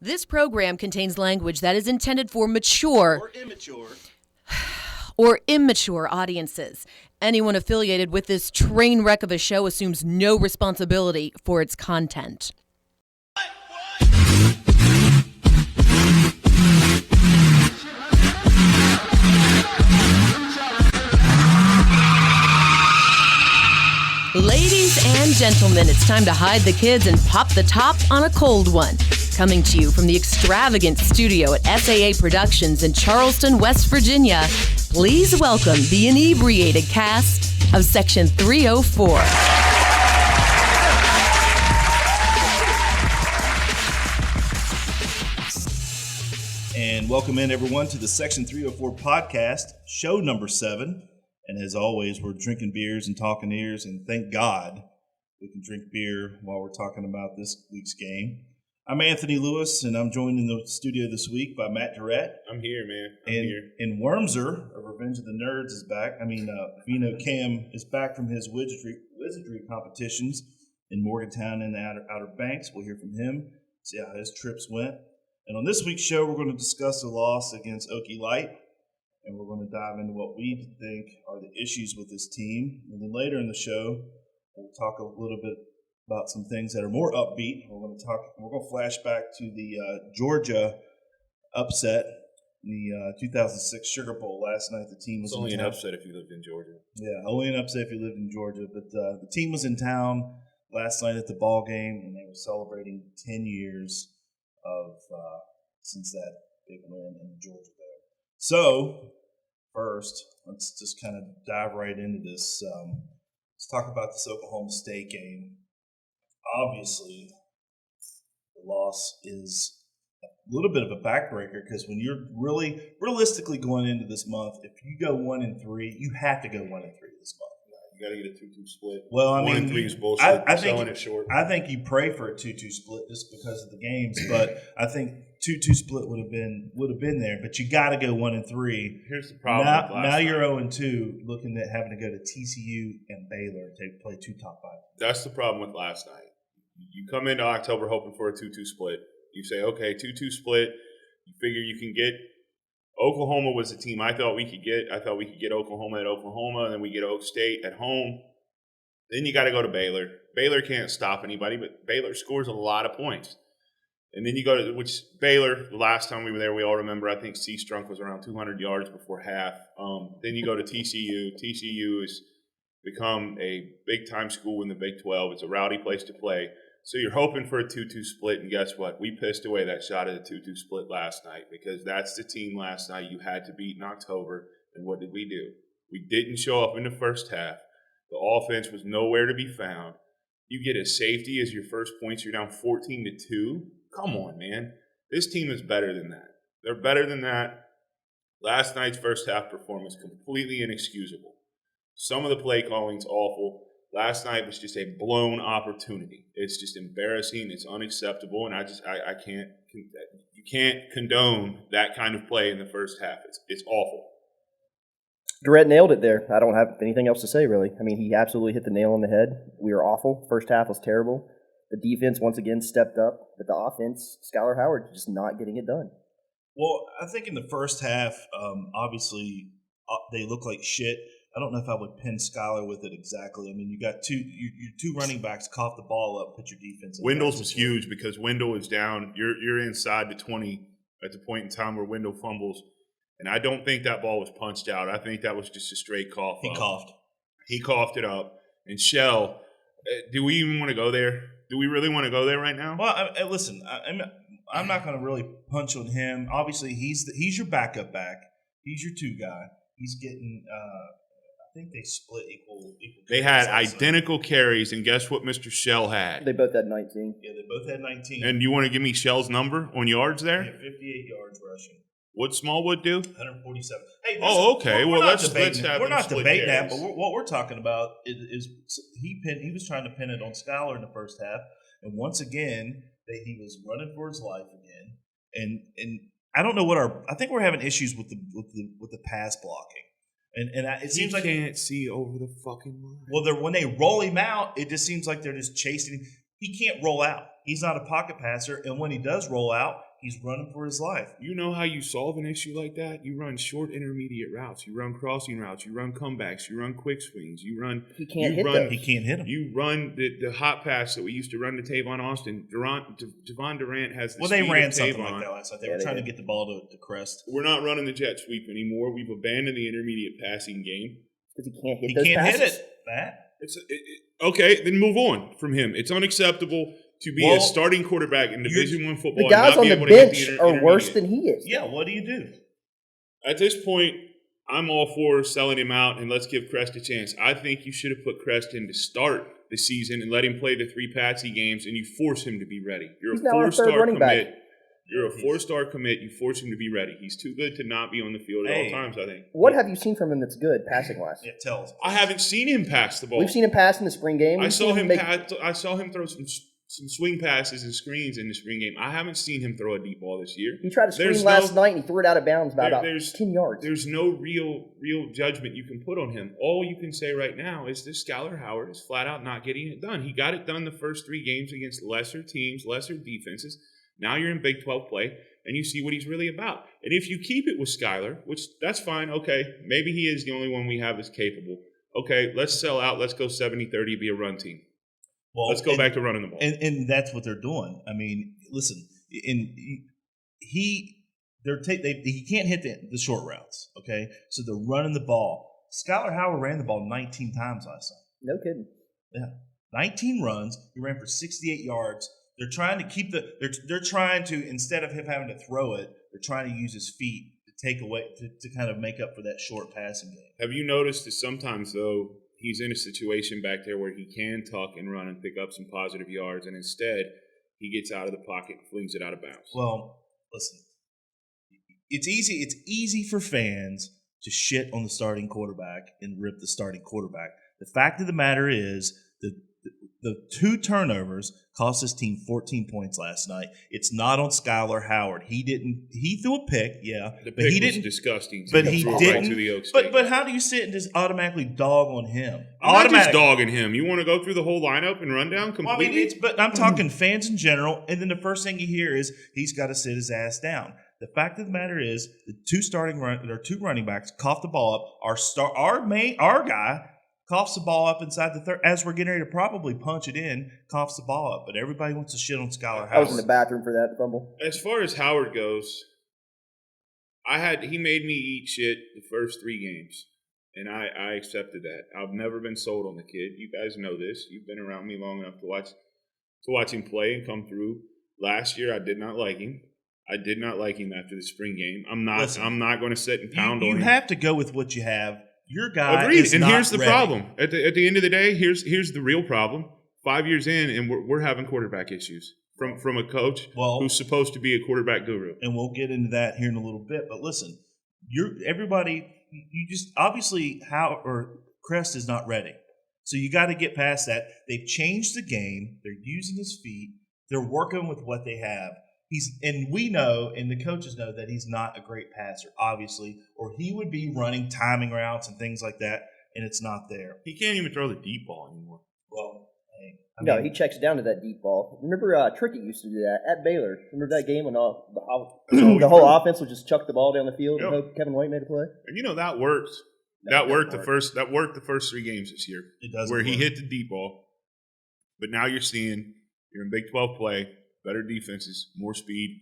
This program contains language that is intended for mature or immature audiences. Anyone affiliated with this train wreck of a show assumes no responsibility for its content. Ladies and gentlemen, it's time to hide the kids and pop the top on a cold one. Coming to you from the extravagant studio at SAA Productions in Charleston, West Virginia, please welcome the inebriated cast of Section 304. And welcome in, everyone, to the Section 304 podcast, show number 7. And as always, we're drinking beers and talking ears, and thank God we can drink beer while we're talking about this week's game. I'm Anthony Lewis, and I'm joined in the studio this week by Matt Durrett. I'm here, man. And Wormser of Revenge of the Nerds is back. Vino Cam is back from his wizardry competitions in Morgantown and the Outer Banks. We'll hear from him, see how his trips went. And on this week's show, we're going to discuss the loss against Okie Light. And we're going to dive into what we think are the issues with this team. And then later in the show, we'll talk a little bit about some things that are more upbeat. We're going to flash back to the Georgia upset, the 2006 Sugar Bowl last night. The team was only an upset if you lived in Georgia. Yeah, only an upset if you lived in Georgia. But the team was in town last night at the ball game, and they were celebrating 10 years of since that big win in Georgia. So, first, let's just kind of dive right into this. Let's talk about this Oklahoma State game. Obviously, the loss is a little bit of a backbreaker because when you're really realistically going into this month, if you go 1-3, you have to go 1-3 this month. You got to get a 2-2 split. Well, 1-3 is bullshit. Selling it short. I think you pray for a 2-2 split just because of the games, but I think 2-2 split would have been there. But you got to go 1-3. Here's the problem. Now you're 0-2, looking at having to go to TCU and Baylor to play 2 top 5. That's the problem with last night. You come into October hoping for a 2-2 split. You say, okay, 2-2 split. You figure you can get Oklahoma was the team I thought we could get. I thought we could get Oklahoma at Oklahoma, and then we get Oak State at home. Then you got to go to Baylor. Baylor can't stop anybody, but Baylor scores a lot of points. And then you go to Baylor, the last time we were there, we all remember, I think C-Strunk was around 200 yards before half. Then you go to TCU. TCU has become a big-time school in the Big 12. It's a rowdy place to play. So you're hoping for a 2-2 split, and guess what? We pissed away that shot at a 2-2 split last night because that's the team last night you had to beat in October. And what did we do? We didn't show up in the first half. The offense was nowhere to be found. You get a safety as your first points. You're down 14-2. Come on, man. This team is better than that. They're better than that. Last night's first half performance, completely inexcusable. Some of the play calling's awful. Last night was just a blown opportunity. It's just embarrassing. It's unacceptable, and I can't. You can't condone that kind of play in the first half. It's awful. Durrett nailed it there. I don't have anything else to say, really. I mean, he absolutely hit the nail on the head. We were awful. First half was terrible. The defense once again stepped up, but the offense, Skylar Howard, just not getting it done. Well, I think in the first half, obviously they look like shit. I don't know if I would pin Skylar with it exactly. I mean, you got your two running backs cough the ball up, put your defense in. Wendell's was huge because Wendell is down. You're inside the 20 at the point in time where Wendell fumbles. And I don't think that ball was punched out. I think that was just a straight cough. He coughed it up. And Shell, do we even want to go there? Do we really want to go there right now? Well, listen, I'm not going to really punch on him. Obviously, he's your backup back. He's your 2 guy. He's getting I think they split equal. They had identical carries, and guess what Mr. Shell had? They both had 19. Yeah, they both had 19. And you want to give me Shell's number on yards there? Yeah, 58 yards rushing. What's Smallwood do? 147. Hey, okay. We're let's have. We're not debating that, but what we're talking about is he was trying to pin it on Skylar in the first half, and once again he was running for his life again, and I don't know what I think we're having issues with the pass blocking. And it seems like can't see over the fucking line. Well, when they roll him out, it just seems like they're just chasing him. he can't roll out. He's not a pocket passer, and when he does roll out, he's running for his life. You know how you solve an issue like that? You run short intermediate routes. You run crossing routes. You run comebacks. You run quick swings. He can't hit those. He can't hit them. You run the hot pass that we used to run to Tavon Austin. Javon Durant has the they speed ran of something Tavon. like that last night. They were trying to get the ball to Crest. We're not running the jet sweep anymore. We've abandoned the intermediate passing game. Because he can't hit He those can't passes. hit it, Matt. Okay, then move on from him. It's unacceptable to be a starting quarterback in Division I football. The guys and not on be the able to hit bench the are worse intermediate. than he is. Yeah, what do you do? At this point, I'm all for selling him out and let's give Crest a chance. I think you should have put Crest in to start the season and let him play the 3 Patsy games and you force him to be ready. You're He's a now our third 4-star running commit. back. You're a 4-star commit. You force him to be ready. He's too good to not be on the field at all times, I think. What have you seen from him that's good passing-wise? Yeah, tell us. I haven't seen him pass the ball. We've seen him pass in the spring game. I We've saw seen him I saw him throw some swing passes and screens in the spring game. I haven't seen him throw a deep ball this year. He tried to screen last night and he threw it out of bounds by about 10 yards. There's no real judgment you can put on him. All you can say right now is this Skylar Howard is flat out not getting it done. He got it done the first 3 games against lesser teams, lesser defenses. Now you're in Big 12 play, and you see what he's really about. And if you keep it with Skylar, which that's fine, okay, maybe he is the only one we have that's capable. Okay, let's sell out. Let's go 70-30, be a run team. Well, let's go back to running the ball. And that's what they're doing. I mean, listen, he can't hit the short routes, okay? So they're running the ball. Skylar Howard ran the ball 19 times last night. No kidding. Yeah. 19 runs. He ran for 68 yards. They're trying to keep they're trying to, instead of him having to throw it, they're trying to use his feet to take away, to kind of make up for that short passing game. Have you noticed that sometimes, though, he's in a situation back there where he can tuck and run and pick up some positive yards, and instead he gets out of the pocket and flings it out of bounds? Well, listen, it's easy for fans to shit on the starting quarterback and rip the starting quarterback. The fact of the matter is the 2 turnovers cost his team 14 points last night. It's not on Skylar Howard. He threw a pick, yeah. The but pick he was didn't, disgusting. But he Right didn't. to the Oak State. But how do you sit and just automatically dog on him? I'm not just dogging him. You want to go through the whole lineup and run down completely? Well, but I'm talking fans in general, and then the first thing you hear is he's got to sit his ass down. The fact of the matter is the 2 running backs coughed the ball up. Our guy coughs the ball up inside the third as we're getting ready to probably punch it in. Coughs the ball up, but everybody wants to shit on Skylar Howard. I was in the bathroom for that fumble. As far as Howard goes, he made me eat shit the first 3 games, and I accepted that. I've never been sold on the kid. You guys know this. You've been around me long enough to watch him play and come through. Last year, I did not like him. I did not like him after the spring game. I'm not going to sit and pound on him. You have to go with what you have. Your guy Agreed. is and not here's the ready. problem. At the end of the day, here's the real problem. 5 years in, and we're having quarterback issues from a coach who's supposed to be a quarterback guru. And we'll get into that here in a little bit. But listen, you just obviously Crest is not ready. So you got to get past that. They've changed the game. They're using his feet. They're working with what they have. We know, and the coaches know, that he's not a great passer, obviously, or he would be running timing routes and things like that, and it's not there. He can't even throw the deep ball anymore. Well, he checks down to that deep ball. Remember, Trickett used to do that at Baylor. Remember that game when the whole offense would just chuck the ball down the field and hope Kevin White made a play? And that worked. That worked the first 3 games this year. It does where he hit the deep ball. But now you're in Big 12 play. Better defenses, more speed,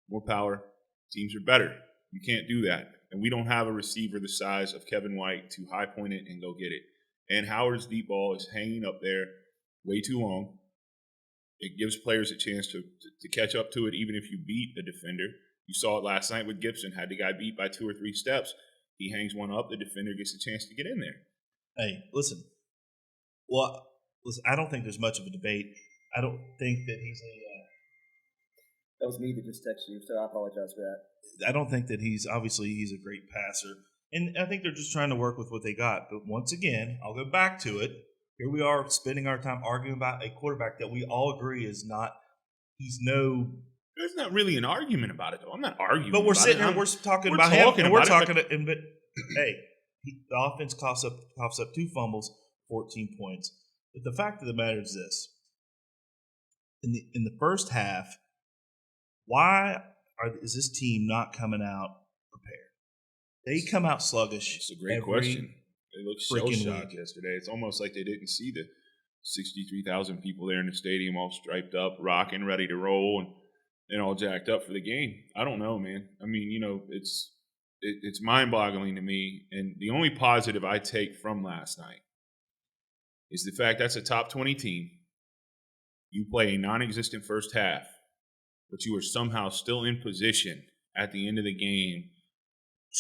more power. Teams are better. You can't do that. And we don't have a receiver the size of Kevin White to high point it and go get it. And Howard's deep ball is hanging up there way too long. It gives players a chance to catch up to it, even if you beat a defender. You saw it last night with Gibson. Had the guy beat by 2 or 3 steps. He hangs one up. The defender gets a chance to get in there. Hey, listen. Well, I don't think there's much of a debate. I don't think that he's That was me that just texted you, so I apologize for that. I don't think that he's a great passer. And I think they're just trying to work with what they got. But once again, I'll go back to it. Here we are spending our time arguing about a quarterback that we all agree is not – There's not really an argument about it, though. I'm not arguing but we're about sitting it. here, we're talking about him, and we're talking – but hey, the offense coughs up 2 fumbles, 14 points. But the fact of the matter is this. in the first half, why is this team not coming out prepared? They come out sluggish. It's a great question. They looked shell-shocked yesterday. It's almost like they didn't see the 63,000 people there in the stadium all striped up, rocking, ready to roll, and all jacked up for the game. I don't know, man. I mean, it's mind-boggling to me. And the only positive I take from last night is the fact that's a top 20 team. You play a non-existent first half, but you are somehow still in position at the end of the game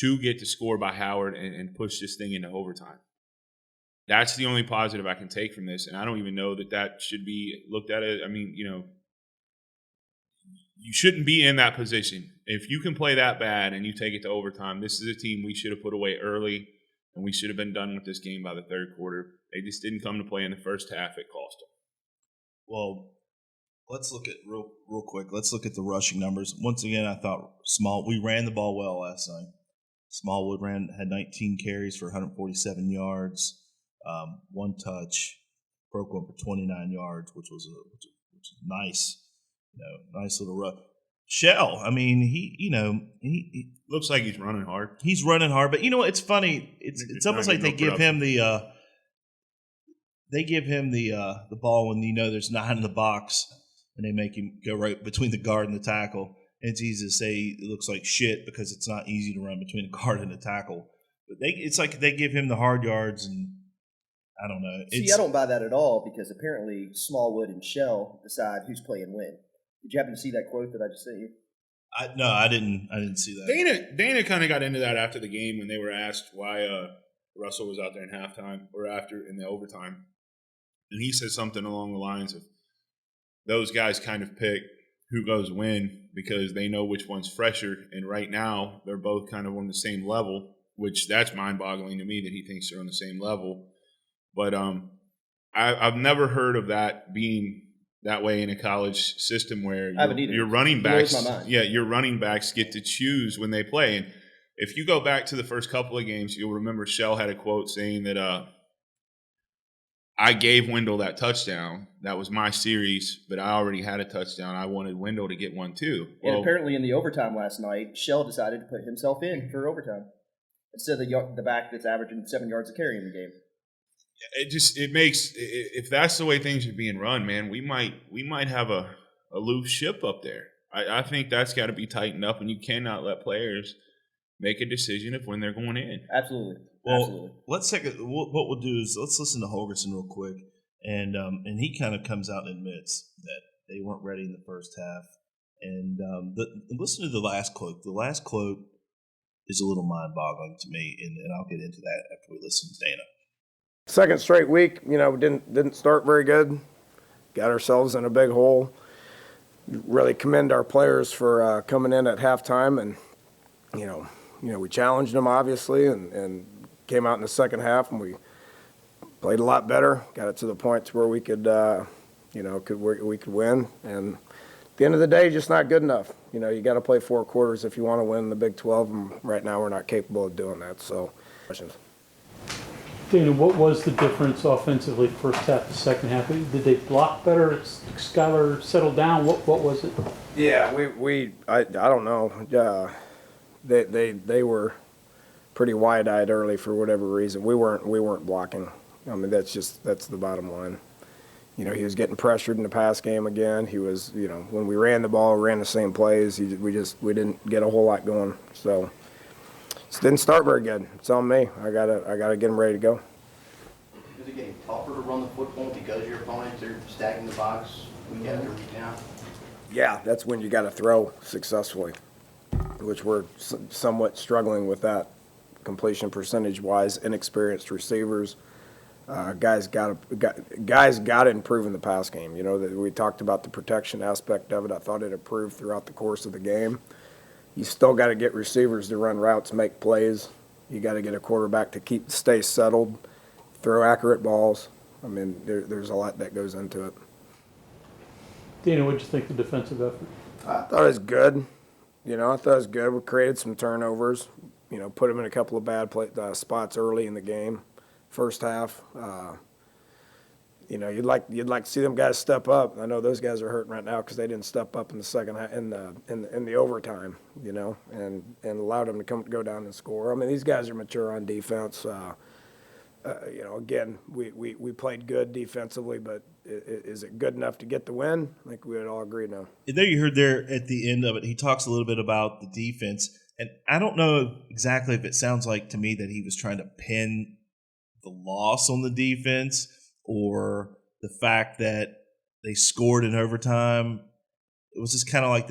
to get the score by Howard and push this thing into overtime. That's the only positive I can take from this, and I don't even know that should be looked at. I mean, you shouldn't be in that position. If you can play that bad and you take it to overtime, this is a team we should have put away early, and we should have been done with this game by the third quarter. They just didn't come to play in the first half. It cost them. Well, let's look at real quick. Let's look at the rushing numbers. Once again, I thought we ran the ball well last night. Smallwood had 19 carries for 147 yards, one touch, broke one for 29 yards, which was nice, nice little rush. Shell, I mean, he looks like he's running hard. He's running hard, but it's funny. It's almost like they give him the ball when there's 9 in the box, and they make him go right between the guard and the tackle. It's easy to say it looks like shit because it's not easy to run between a guard and a tackle. But it's like they give him the hard yards, and I don't know. I don't buy that at all because apparently Smallwood and Shell decide who's playing when. Did you happen to see that quote that I just sent you? No, I didn't see that. Dana kind of got into that after the game when they were asked why Russell was out there in halftime or in the overtime. And he said something along the lines of those guys kind of pick who goes when because they know which one's fresher. And right now, they're both kind of on the same level, which that's mind-boggling to me that he thinks they're on the same level. But I've never heard of that being that way in a college system where your running backs, your running backs get to choose when they play. And if you go back to the first couple of games, you'll remember Shell had a quote saying that I gave Wendell that touchdown. That was my series, but I already had a touchdown. I wanted Wendell to get one too. And apparently in the overtime last night, Shell decided to put himself in for overtime instead of the back that's averaging 7 yards a carry in the game. It makes, if that's the way things are being run, man, we might have a loose ship up there. I think that's got to be tightened up, and you cannot let players make a decision of when they're going in. Absolutely. Well, Absolutely. Let's take it. What we'll do is let's listen to Holgerson real quick, and he kind of comes out and admits that they weren't ready in the first half. And listen to the last quote. The last quote is a little mind-boggling to me, and I'll get into that after we listen to Dana. Second straight week, didn't start very good. Got ourselves in a big hole. Really commend our players for coming in at halftime, and we challenged them obviously, and came out in the second half, and we played a lot better. Got it to the point to where we could, we could win. And at the end of the day, just not good enough. You got to play 4 quarters if you want to win the Big 12, and right now we're not capable of doing that. So, questions. Dana, what was the difference offensively first half to second half? Did they block better? Skylar settled down? What was it? Yeah, I don't know. They were pretty wide-eyed early for whatever reason. We weren't blocking. I mean, that's the bottom line. He was getting pressured in the pass game again. He was, when we ran the ball, ran the same plays. We didn't get a whole lot going. So. It didn't start very good. It's on me. I gotta get them ready to go. Is it getting tougher to run the football because your opponents are stacking the box week after week now? Yeah, that's when you got to throw successfully, which we're somewhat struggling with that completion percentage-wise. Inexperienced receivers, guys got to improve in the pass game. We talked about the protection aspect of it. I thought it improved throughout the course of the game. You still got to get receivers to run routes, make plays. You got to get a quarterback to stay settled, throw accurate balls. I mean, there's a lot that goes into it. Dana, what did you think of the defensive effort? I thought it was good. I thought it was good. We created some turnovers. Put them in a couple of bad spots early in the game, first half. you know, you'd like to see them guys step up. I know those guys are hurting right now because they didn't step up in the second half, in the overtime, you know, and allowed them to go down and score. I mean, these guys are mature on defense. You know, again, we played good defensively, but is it good enough to get the win? I think we would all agree now. And there you heard there at the end of it, he talks a little bit about the defense. And I don't know exactly if it sounds like to me that he was trying to pin the loss on the defense or the fact that they scored in overtime. It was just kind of like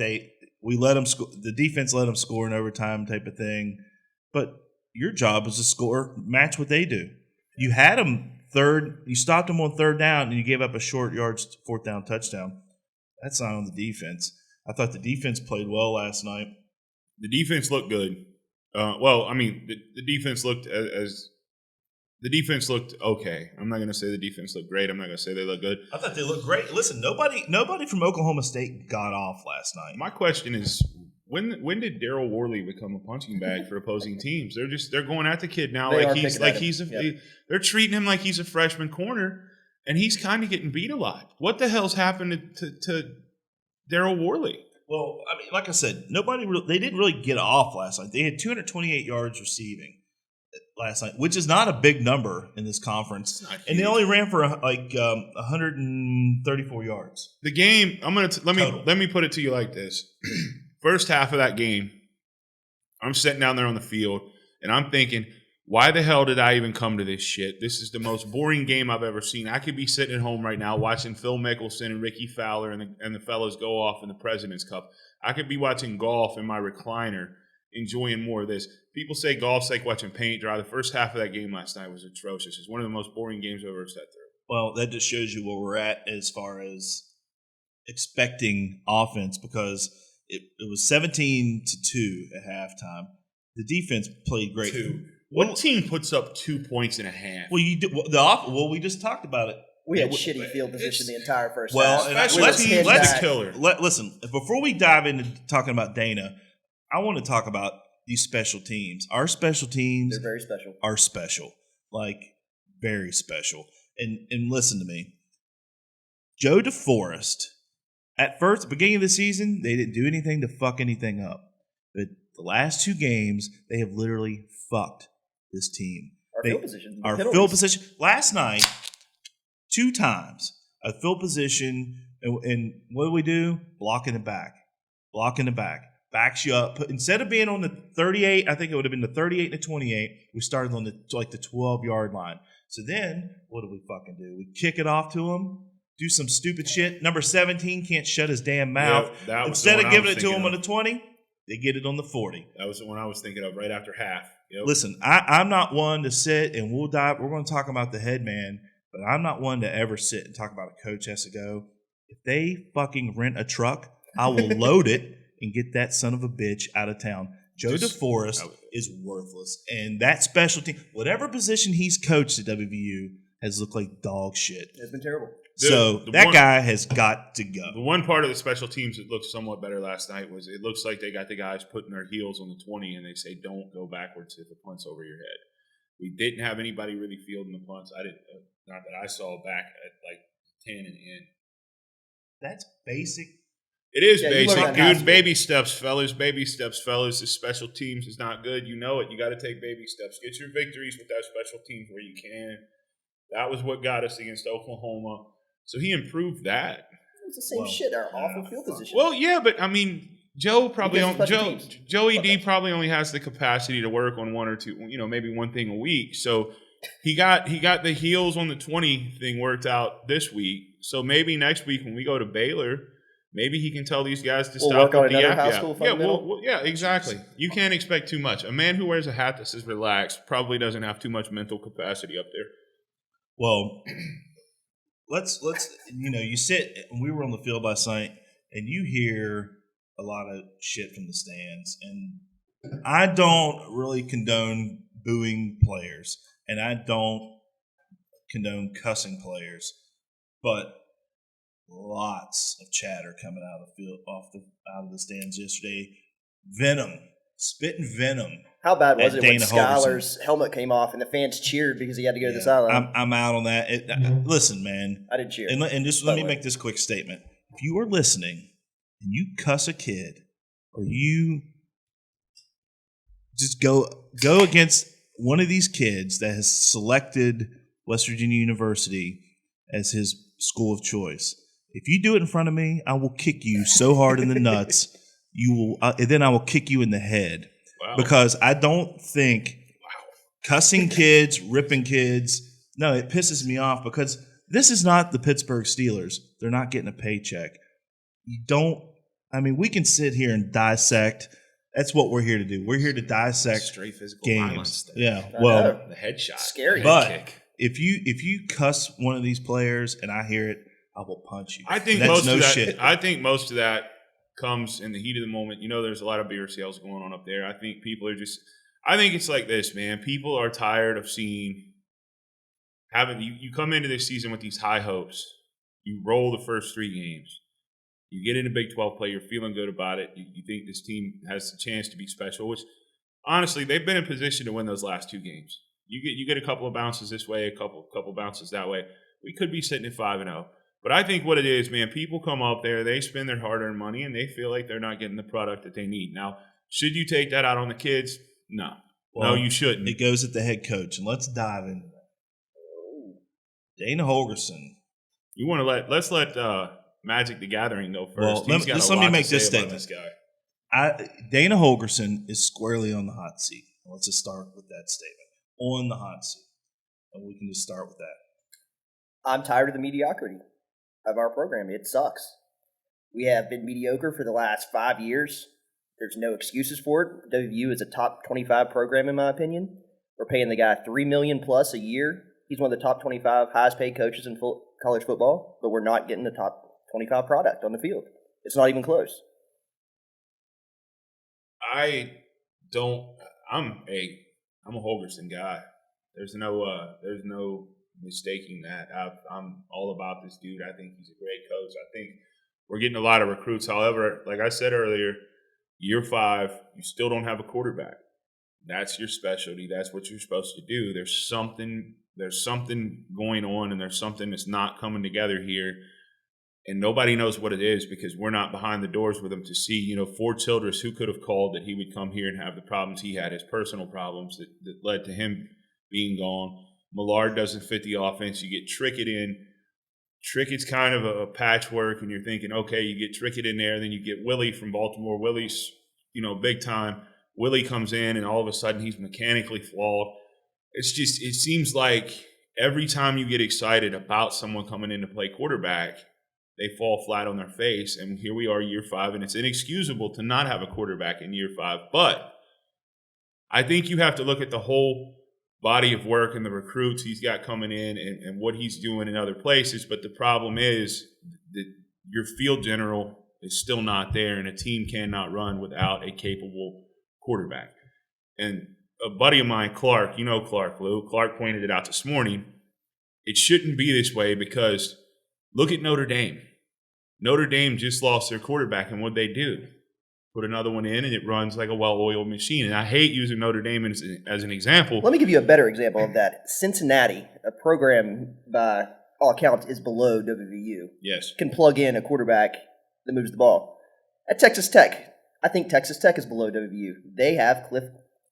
we let them score. The defense let them score in overtime type of thing. But your job is to score, match what they do. You had them third. You stopped them on third down, and you gave up a short yards fourth down touchdown. That's not on the defense. I thought the defense played well last night. The defense looked good. Well, I mean, the defense looked the defense looked okay. I'm not going to say the defense looked great. I'm not going to say they look good. I thought they looked great. Listen, nobody from Oklahoma State got off last night. My question is, when did Daryl Worley become a punching bag for opposing teams? They're going at the kid now they're treating him like he's a freshman corner, and he's kind of getting beat a lot. What the hell's happened to Daryl Worley? Well, I mean, like I said, they didn't really get off last night. They had 228 yards receiving last night, which is not a big number in this conference, and they only ran for 134 yards. The game, let me put it to you like this. First half of that game, I'm sitting down there on the field, and I'm thinking, why the hell did I even come to this shit? This is the most boring game I've ever seen. I could be sitting at home right now watching Phil Mickelson and Ricky Fowler and the fellas go off in the President's Cup. I could be watching golf in my recliner, enjoying more of this. People say golf's like watching paint dry. The first half of that game last night was atrocious. It's one of the most boring games I've ever sat through. Well, that just shows you where we're at as far as expecting offense, because it was 17-2 at halftime. The defense played great. What team puts up 2 points and a half? Well, we just talked about it. We had shitty field position the entire first well, half. Let's killer. Listen, before we dive into talking about Dana, I want to talk about these special teams. Our special teams, they're very special. Are special, like very special. And listen to me, Joe DeForest. At first, beginning of the season, they didn't do anything to fuck anything up, but the last two games, they have literally fucked this team. Our field position. Last night, 2 times, a field position, and what do? Block in the back. Backs you up. Instead of being on the 38, I think it would have been the 38 to 28, we started on the 12-yard line. So then, what do we fucking do? We kick it off to them, do some stupid shit. Number 17 can't shut his damn mouth. Instead of giving it to him on the 20, they get it on the 40. That was the one I was thinking of right after half. Yep. Listen, I'm not one to sit and we're going to talk about the head man, but I'm not one to ever sit and talk about a coach has to go. If they fucking rent a truck, I will load it and get that son of a bitch out of town. Joe DeForest is worthless. And that special team, whatever position he's coached at WVU, has looked like dog shit. It's been terrible. That guy has got to go. The one part of the special teams that looked somewhat better last night was it looks like they got the guys putting their heels on the 20 and they say, don't go backwards if the punt's over your head. We didn't have anybody really fielding the punts. I didn't, not that I saw back at like 10 and in. That's basic. It is basic, dude. Baby steps, fellas. Baby steps, fellas. This special teams is not good. You know it. You got to take baby steps. Get your victories with that special teams where you can. That was what got us against Oklahoma. So he improved that. It's the same shit. Our awful field position. Well, yeah, but I mean, Joey D probably only has the capacity to work on one or two, maybe one thing a week. So he got the heels on the 20 thing worked out this week. So maybe next week when we go to Baylor, maybe he can tell these guys to stop with the yap. Yeah, exactly. You can't expect too much. A man who wears a hat that says relax probably doesn't have too much mental capacity up there. Well, let's you sit. We were on the field last night, and you hear a lot of shit from the stands. And I don't really condone booing players, and I don't condone cussing players, but lots of chatter coming out of the field, out of the stands yesterday. Venom, spitting venom. How bad was at it when Dana Skyler's helmet came off and the fans cheered because he had to go to the sideline? I'm out on that. Listen, man. I didn't cheer. And just let me make this quick statement. If you are listening and you cuss a kid or you just go against one of these kids that has selected West Virginia University as his school of choice, if you do it in front of me, I will kick you so hard in the nuts. And then I will kick you in the head. Wow. Because I don't think cussing kids, ripping kids, no, it pisses me off because this is not the Pittsburgh Steelers. They're not getting a paycheck. We can sit here and dissect. That's what we're here to do. We're here to dissect straight physical games. violence. Yeah, The headshot. Scary. But kick. if you cuss one of these players and I hear it, I will punch you. I think most of that comes in the heat of the moment. There's a lot of beer sales going on up there. I think people are I think it's like this, man. People are tired of you come into this season with these high hopes. You roll the first 3 games. You get into Big 12 play. You're feeling good about it. You think this team has a chance to be special, which honestly, they've been in position to win those last 2 games. You get a couple of bounces this way, a couple bounces that way. We could be sitting at 5-0. But I think what it is, man, people come up there, they spend their hard-earned money, and they feel like they're not getting the product that they need. Now, should you take that out on the kids? No. Well, no, you shouldn't. It goes at the head coach, and let's dive into that. Dana Holgorsen. Let's let Magic the Gathering go first. Well, let me make this statement. This guy. Dana Holgorsen is squarely on the hot seat. Let's just start with that statement. On the hot seat. And we can just start with that. I'm tired of the mediocrity of our program. It sucks. We have been mediocre for the last 5 years. There's no excuses for it. WVU is a top 25 program in my opinion. We're paying the guy $3 million plus a year. He's one of the top 25 highest paid coaches in college football, but we're not getting the top 25 product on the field. It's not even close. I'm a Holgorsen guy. There's no mistaking that. I'm all about this dude. I think he's a great coach. I think we're getting a lot of recruits. However, like I said earlier, year 5, you still don't have a quarterback. That's your specialty. That's what you're supposed to do. There's something going on, and there's something that's not coming together here. And nobody knows what it is because we're not behind the doors with him to see, Ford Childress, who could have called that he would come here and have the problems he had, his personal problems that led to him being gone. Millard doesn't fit the offense. You get Trickett in. Trickett's kind of a patchwork, and you're thinking, okay, you get Trickett in there, then you get Willie from Baltimore. Willie's, big time. Willie comes in, and all of a sudden he's mechanically flawed. It seems like every time you get excited about someone coming in to play quarterback, they fall flat on their face. And here we are, year 5, and it's inexcusable to not have a quarterback in year 5. But I think you have to look at the whole body of work and the recruits he's got coming in and what he's doing in other places. But the problem is that your field general is still not there, and a team cannot run without a capable quarterback. And a buddy of mine, Clark, Clark, Lou, Clark pointed it out this morning. It shouldn't be this way because look at Notre Dame. Notre Dame just lost their quarterback, and what'd they do? Put another one in, and it runs like a well-oiled machine. And I hate using Notre Dame as an example. Let me give you a better example of that. Cincinnati, a program by all accounts is below WVU. Yes. Can plug in a quarterback that moves the ball. At Texas Tech, I think Texas Tech is below WVU. They have Cliff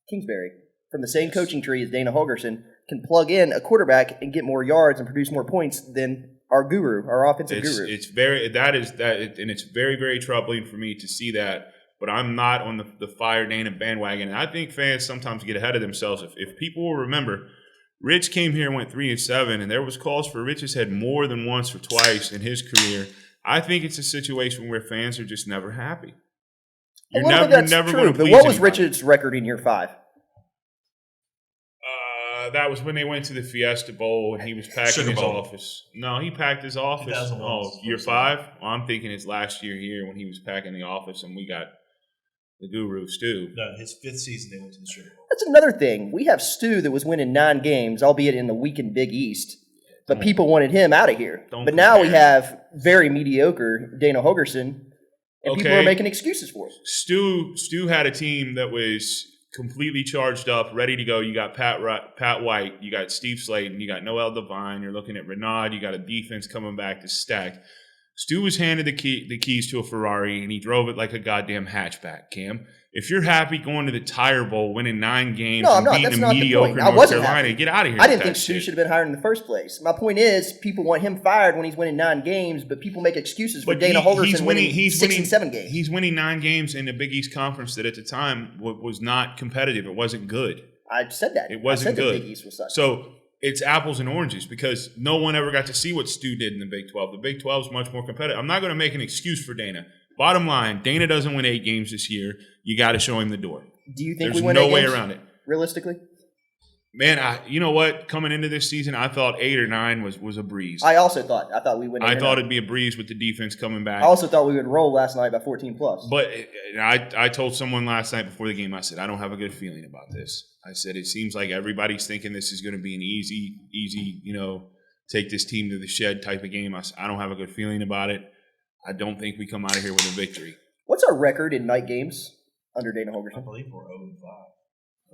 Kingsbury from the same coaching tree as Dana Holgorsen, can plug in a quarterback and get more yards and produce more points than our guru, our offensive guru. It's very and it's very, very troubling for me to see that. But I'm not on the fire Dana bandwagon. And I think fans sometimes get ahead of themselves. If people will remember, Rich came here and went 3-7, and there was calls for Rich's head more than once or twice in his career. I think it's a situation where fans are just never happy. You're never true, but what was Rich's record in year 5? That was when they went to the Fiesta Bowl and he was packing his office. No, he packed his office. Oh, year 5? Well, I'm thinking it's last year here when he was packing the office and we got the guru, Stu. No, his 5th season they went to the Sugar Bowl. That's another thing. We have Stu that was winning 9 games, albeit in the weakened Big East. But people wanted him out of here. But now we have very mediocre Dana Holgorsen, and people are making excuses for it. Stu had a team that was completely charged up, ready to go. You got Pat White, you got Steve Slayton, you got Noel Devine, you're looking at Renaud, you got a defense coming back to stacked. Stu was handed the keys to a Ferrari, and he drove it like a goddamn hatchback, Cam. If you're happy going to the Tire Bowl, winning 9 games, No, I'm and not. beating That's a not the mediocre point. I North wasn't Carolina, happy. get out of here I with didn't that think Stu shit. should have been hired in the first place. My point is, people want him fired when he's winning 9 games, but people make excuses for But Dana Holgorsen he's winning 6 and 7 games. He's winning 9 games in the Big East Conference that at the time was not competitive. It wasn't good. I said that. It wasn't I said good. The Big East was such. So it's apples and oranges because no one ever got to see what Stu did in the Big 12. The Big 12 is much more competitive. I'm not going to make an excuse for Dana. Bottom line, Dana doesn't win 8 games this year. You got to show him the door. Do you think There's we win no 8 way games, around it. realistically? Man, you know what? Coming into this season, I thought 8 or 9 was a breeze. I thought we would. I thought it'd be a breeze with the defense coming back. I also thought we would roll last night by 14 plus. But I told someone last night before the game, I said, I don't have a good feeling about this. I said, it seems like everybody's thinking this is going to be an easy, take this team to the shed type of game. I said, I don't have a good feeling about it. I don't think we come out of here with a victory. What's our record in night games under Dana I Holgorsen? believe we're 0-5.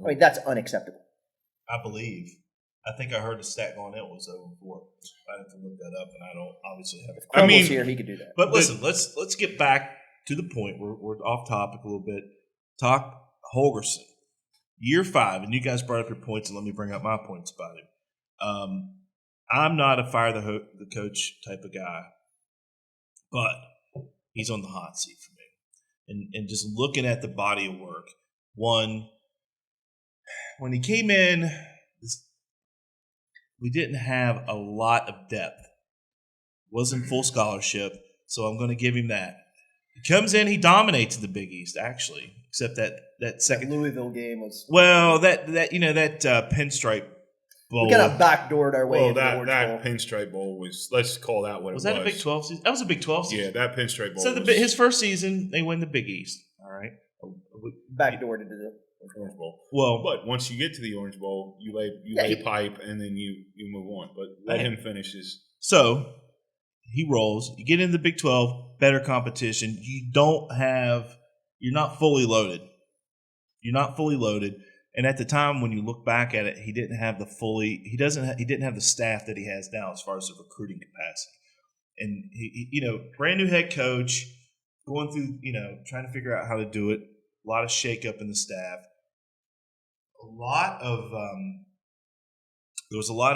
I mean, that's unacceptable. I believe. I think I heard the stat going in was 0-4. I have to look that up, and I don't obviously have it. Crumble's here, he could do that. But listen, let's get back to the point. We're off topic a little bit. Talk Holgorsen. Year 5, and you guys brought up your points, and let me bring up my points about him. I'm not a fire the coach type of guy, but he's on the hot seat for me. And just looking at the body of work, one, when he came in, we didn't have a lot of depth. Wasn't full scholarship, so I'm going to give him that. He comes in, he dominates the Big East, actually, except that second Louisville game was. Well, that pinstripe bowl. We kind of backdoored our way Well, into the Orange that Bowl. pinstripe bowl was, let's call that what Was it that was. a Big 12 season? That was a Big 12 season. Yeah, that pinstripe bowl So was his first season, they win the Big East. All right. Backdoored into the. Orange Bowl. Well, But once you get to the Orange Bowl, you lay pipe and then you move on. But let him finish his. so he rolls. You get into the Big 12, better competition. You're not fully loaded. And at the time, when you look back at it, he didn't have he didn't have the staff that he has now as far as the recruiting capacity. And he brand new head coach, going through, trying to figure out how to do it. A lot of shakeup in the staff.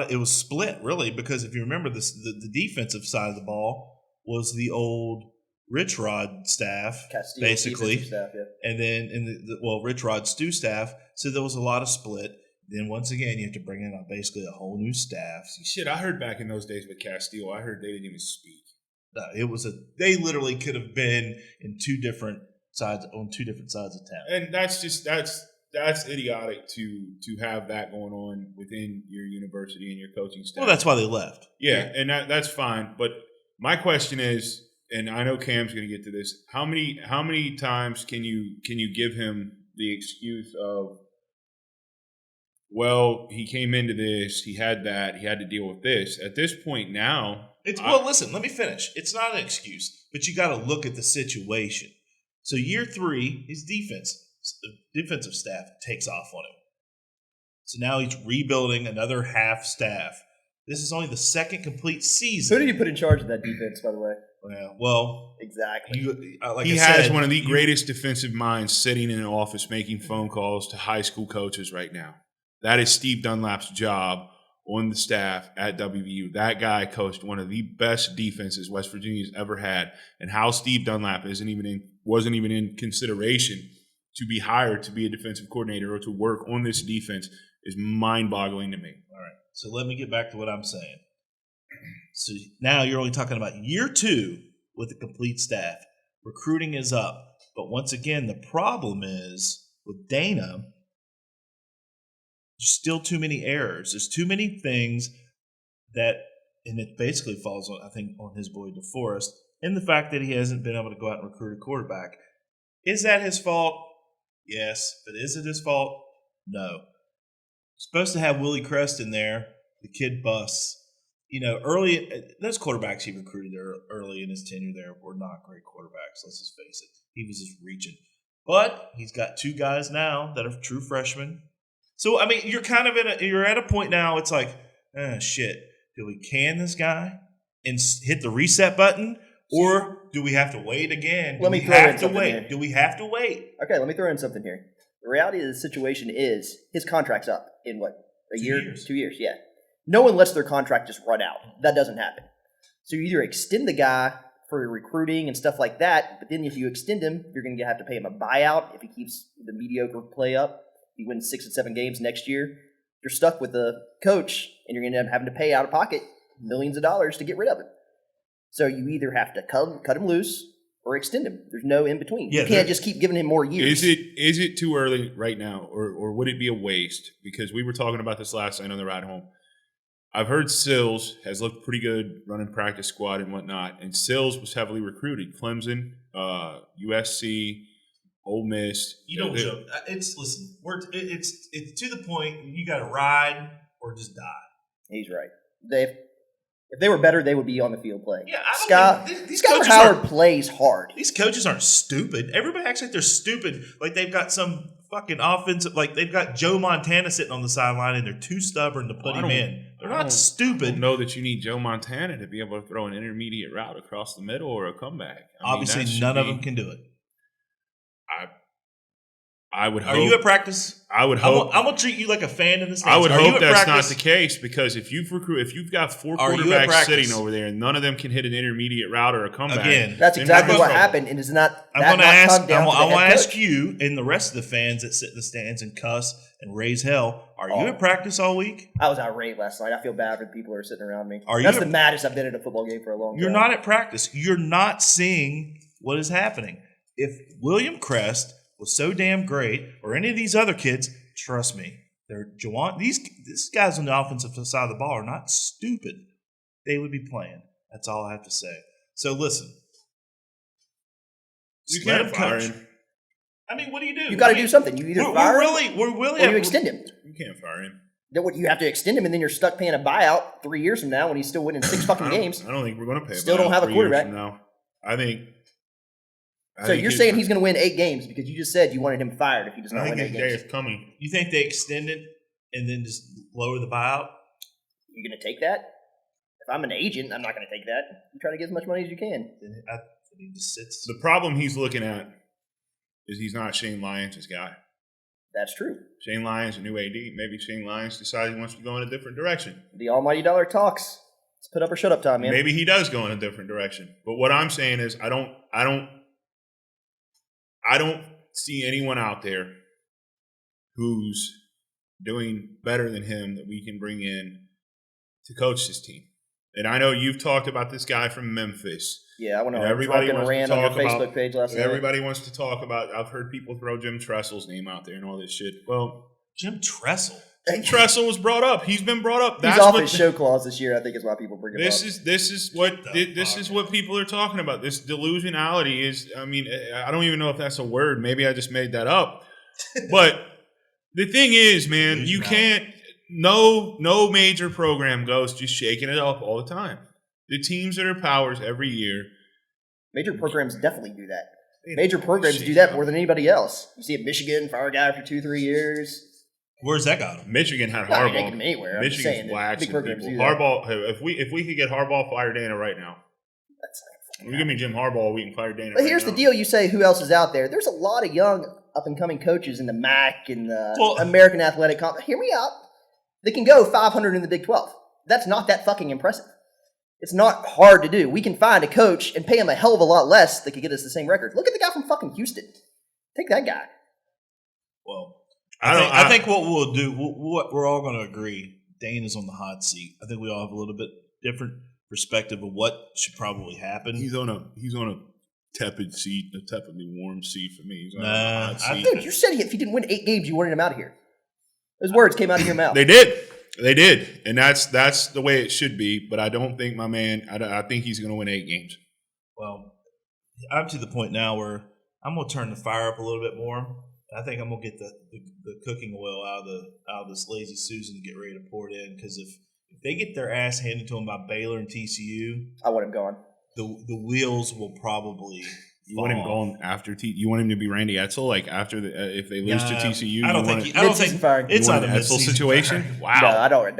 It was split really, because if you remember the defensive side of the ball was the old Rich Rod staff, Castillo basically, staff, yeah. and then Rich Rod Stu staff. So there was a lot of split. Then once again, you have to bring in basically a whole new staff. Shit, I heard back in those days with Castillo, I heard they didn't even speak. No, they literally could have been on two different sides of town. And that's idiotic to have that going on within your university and your coaching staff. Well, that's why they left. Yeah, and that's fine. But my question is, and I know Cam's going to get to this, how many times can you give him the excuse of, well, he came into this, he had to deal with this. At this point now, Listen, let me finish. It's not an excuse, but you got to look at the situation. So year 3, his defensive staff takes off on him. So now he's rebuilding another half staff. This is only the second complete season. Who did you put in charge of that defense, by the way? Well, Exactly. he has one of the greatest defensive minds sitting in an office making phone calls to high school coaches right now. That is Steve Dunlap's job on the staff at WVU. That guy coached one of the best defenses West Virginia's ever had, and how Steve Dunlap wasn't even in consideration to be hired to be a defensive coordinator or to work on this defense is mind-boggling to me. All right. So let me get back to what I'm saying. So now you're only talking about year 2 with a complete staff. Recruiting is up. But once again, the problem is with Dana, there's still too many errors. There's too many things and it basically falls on, I think, on his boy DeForest, and the fact that he hasn't been able to go out and recruit a quarterback. Is that his fault? Yes. But is it his fault? No. Supposed to have Willie Crest in there. The kid busts. Early, those quarterbacks he recruited early in his tenure there were not great quarterbacks. Let's just face it. He was just reaching. But he's got 2 guys now that are true freshmen. So I mean, you're kind of you're at a point now. It's like, shit. Do we can this guy and hit the reset button, or do we have to wait again? Let me throw in something wait. here. Do we have to wait? Okay, let me throw in something here. The reality of the situation is his contract's up in what? A 2 year? years. 2 years, yeah. No one lets their contract just run out. That doesn't happen. So you either extend the guy for recruiting and stuff like that, but then if you extend him, you're going to have to pay him a buyout if he keeps the mediocre play up. If he wins 6 and 7 games next year, you're stuck with the coach, and you're going to end up having to pay out of pocket millions of dollars to get rid of him. So you either have to cut him loose or extend him. There's no in between. Yeah, you can't just keep giving him more years. Is it too early right now, or would it be a waste? Because we were talking about this last night on the ride home. I've heard Sills has looked pretty good running practice squad and whatnot, and Sills was heavily recruited. Clemson, USC, Ole Miss. You don't joke. It's to the point you got to ride or just die. He's right. If they were better, they would be on the field playing. Yeah, these Skylar coaches Howard plays hard. These coaches aren't stupid. Everybody acts like they're stupid. Like they've got some fucking offensive. Like they've got Joe Montana sitting on the sideline and they're too stubborn to put him in. They're not stupid. I don't know that you need Joe Montana to be able to throw an intermediate route across the middle or a comeback. Obviously, none of them can do it. I would hope. Are you at practice? I would hope. I'm gonna treat you like a fan in the stands. I would Are you hope at that's practice? not the case, because if you've got 4 Are you at quarterbacks practice? sitting over there and none of them can hit an intermediate route or a comeback, Again, That's then exactly we're what in happened, and it's not. I'm going to ask. come down to the I want to head ask coach. you and the rest of the fans that sit in the stands and cuss and raise hell. Are you at practice all week? I was outraged last night. I feel bad for the people who are sitting around me. Are you That's at- the maddest I've been at a football game for a long time. You're not at practice. You're not seeing what is happening. If William Crest was so damn great, or any of these other kids, trust me, these guys on the offensive side of the ball are not stupid. They would be playing. That's all I have to say. So listen, You let can't him fire coach. him. I mean, what do you do? You got to do something. You either fire him we're really or you extend him. You can't fire him. Then what? You have to extend him, and then you're stuck paying a buyout 3 years from now when he's still winning 6 fucking games. I don't think we're going to pay. Still don't have a 3 years quarterback. from now. I think. So you're saying he's going to win 8 games because you just said you wanted him fired if he does I not think win 8 his day games. is coming. You think they extend it and then just lower the buyout? You going to take that? If I'm an agent, I'm not going to take that. You try to get as much money as you can. I think he just sits. The problem he's looking at is he's not Shane Lyons' guy. That's true. Shane Lyons, a new AD. Maybe Shane Lyons decides he wants to go in a different direction. The almighty dollar talks. It's put up or shut up time, man. Maybe he does go in a different direction. But what I'm saying is I don't see anyone out there who's doing better than him that we can bring in to coach this team. And I know you've talked about this guy from Memphis. Yeah, I went on And a everybody drunken wants to rant on your talk about- Facebook page last night. Everybody wants to talk about. I've heard people throw Jim Tressel's name out there and all this shit. Well, Jim Tressel. Jim Tressel was brought up. He's been brought up. He's off his show clause this year. I think is why people bring him up. This is what people are talking about. This delusionality is. I mean, I don't even know if that's a word. Maybe I just made that up. But the thing is, man, you can't. No major program goes just shaking it up all the time. The teams that are powers every year. Major programs definitely do that. Major programs do that more than anybody else. You see at Michigan, fire a guy for 2-3 years. Where's that got him? Michigan had Not Harbaugh. taking him anywhere. I'm just Michigan's saying that waxing big programs people. do that. Harbaugh. If we could get Harbaugh, fire Dana right now. That's You give me Jim Harbaugh, we can fire Dana. But right here's now. the deal: you say who else is out there? There's a lot of young, up and coming coaches in the MAC and the Well- American Athletic Conference. Hear me out. They can go 500 in the Big 12. That's not that fucking impressive. It's not hard to do. We can find a coach and pay him a hell of a lot less that could get us the same record. Look at the guy from fucking Houston. Take that guy. Well, I I think what we'll do, what we're all going to agree, Dana's on the hot seat. I think we all have a little bit different perspective of what should probably happen. He's on a tepid seat, a tepidly warm seat for me. He's on Nah, a hot seat. Dude, you said if he didn't win 8 games, you wanted him out of here. Those words came out of your mouth. They did, and that's the way it should be. But I don't think my man. I think he's going to win 8 games. Well, I'm to the point now where I'm going to turn the fire up a little bit more. I think I'm going to get the cooking oil out of this lazy Susan to get ready to pour it in, because if they get their ass handed to them by Baylor and TCU, I want him gone. the wheels will probably You want him going after you want him to be Randy Edsel, like after if they lose to TCU? I don't think Mid-season firing. it's not a Edsel mid-season situation. firing. Wow. No, I don't really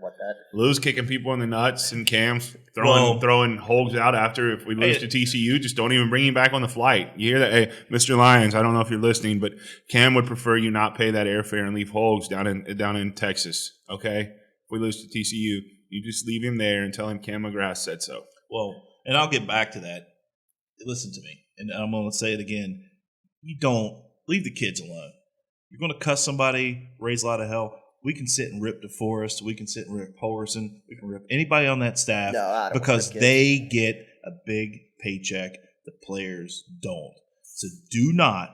want that. Lou's kicking people in the nuts and Cam's throwing holes out after if we lose to TCU. Just don't even bring him back on the flight. You hear that? Hey, Mr. Lyons, I don't know if you're listening, but Cam would prefer you not pay that airfare and leave holes down in Texas. Okay, if we lose to TCU, you just leave him there and tell him Cam McGrath said so. Well, and I'll get back to that. Listen to me, and I'm going to say it again. You don't leave the kids alone. You're going to cuss somebody, raise a lot of hell. We can sit and rip DeForest. We can sit and rip Polerson. We can rip anybody on that staff because they get a big paycheck. The players don't. So do not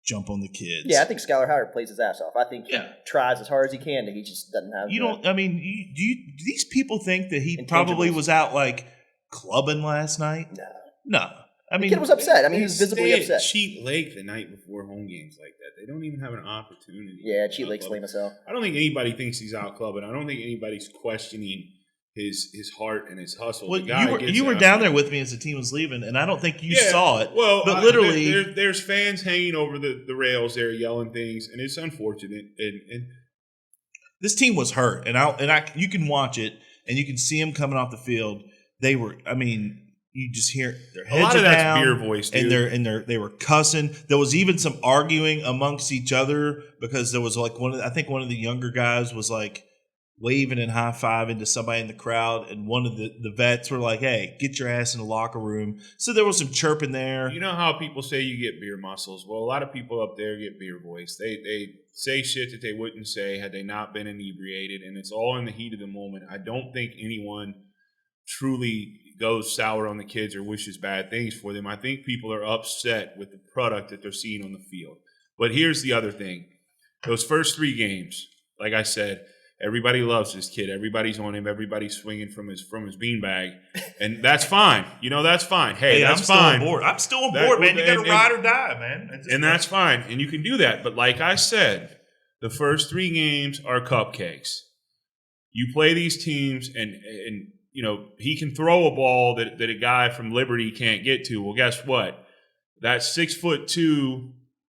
jump on the kids. Yeah, I think Skylar Howard plays his ass off. I think he tries as hard as he can, and he just doesn't have. Do these people think that he probably was out like clubbing last night? No. I mean, the kid was upset. I mean, he was visibly upset. Cheat Lake the night before home games like that. They don't even have an opportunity. Yeah, Cheat Lake's lame as hell. I don't think anybody thinks he's out clubbing. I don't think anybody's questioning his heart and his hustle. Well, you were down there with me as the team was leaving, and I don't think you saw it. Well, but literally, there's fans hanging over the rails there yelling things, and it's unfortunate. And this team was hurt, and you can watch it, and you can see them coming off the field. They were, I mean. You just hear their heads a lot of down, that's beer voice, dude. and they were cussing. There was even some arguing amongst each other because there was like I think one of the younger guys was like waving and high fiving to somebody in the crowd, and one of the vets were like, "Hey, get your ass in the locker room." So there was some chirping there. You know how people say you get beer muscles? Well, a lot of people up there get beer voice. They say shit that they wouldn't say had they not been inebriated, and it's all in the heat of the moment. I don't think anyone truly goes sour on the kids or wishes bad things for them. I think people are upset with the product that they're seeing on the field. But here's the other thing. Those first 3 games, like I said, everybody loves this kid. Everybody's on him. Everybody's swinging from his beanbag. And that's fine. That's fine. Hey, that's fine. I'm still on board, man. You got to ride or die, man. And that's fine. And you can do that. But like I said, the first 3 games are cupcakes. You play these teams and he can throw a ball that a guy from Liberty can't get to. Well, guess what? That 6'2",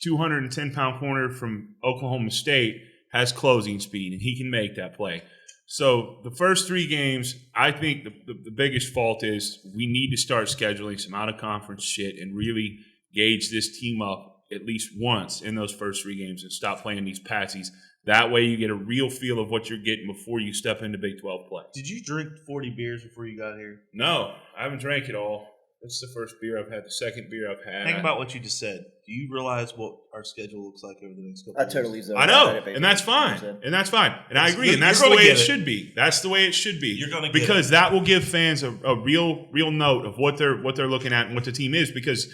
210-pound corner from Oklahoma State has closing speed, and he can make that play. So the first 3 games, I think the biggest fault is we need to start scheduling some out-of-conference shit and really gauge this team up at least once in those first 3 games and stop playing these patsies. That way you get a real feel of what you're getting before you step into Big 12 play. Did you drink 40 beers before you got here? No, I haven't drank it all. This is the first beer I've had, the second beer I've had. Think about what you just said. Do you realize what our schedule looks like over the next couple of years? I totally zoned. I know, and that's fine. And that's fine. And I agree, and that's the way it should be. That's the way it should be. You're going to because that will give fans a real note of what they're looking at and what the team is. Because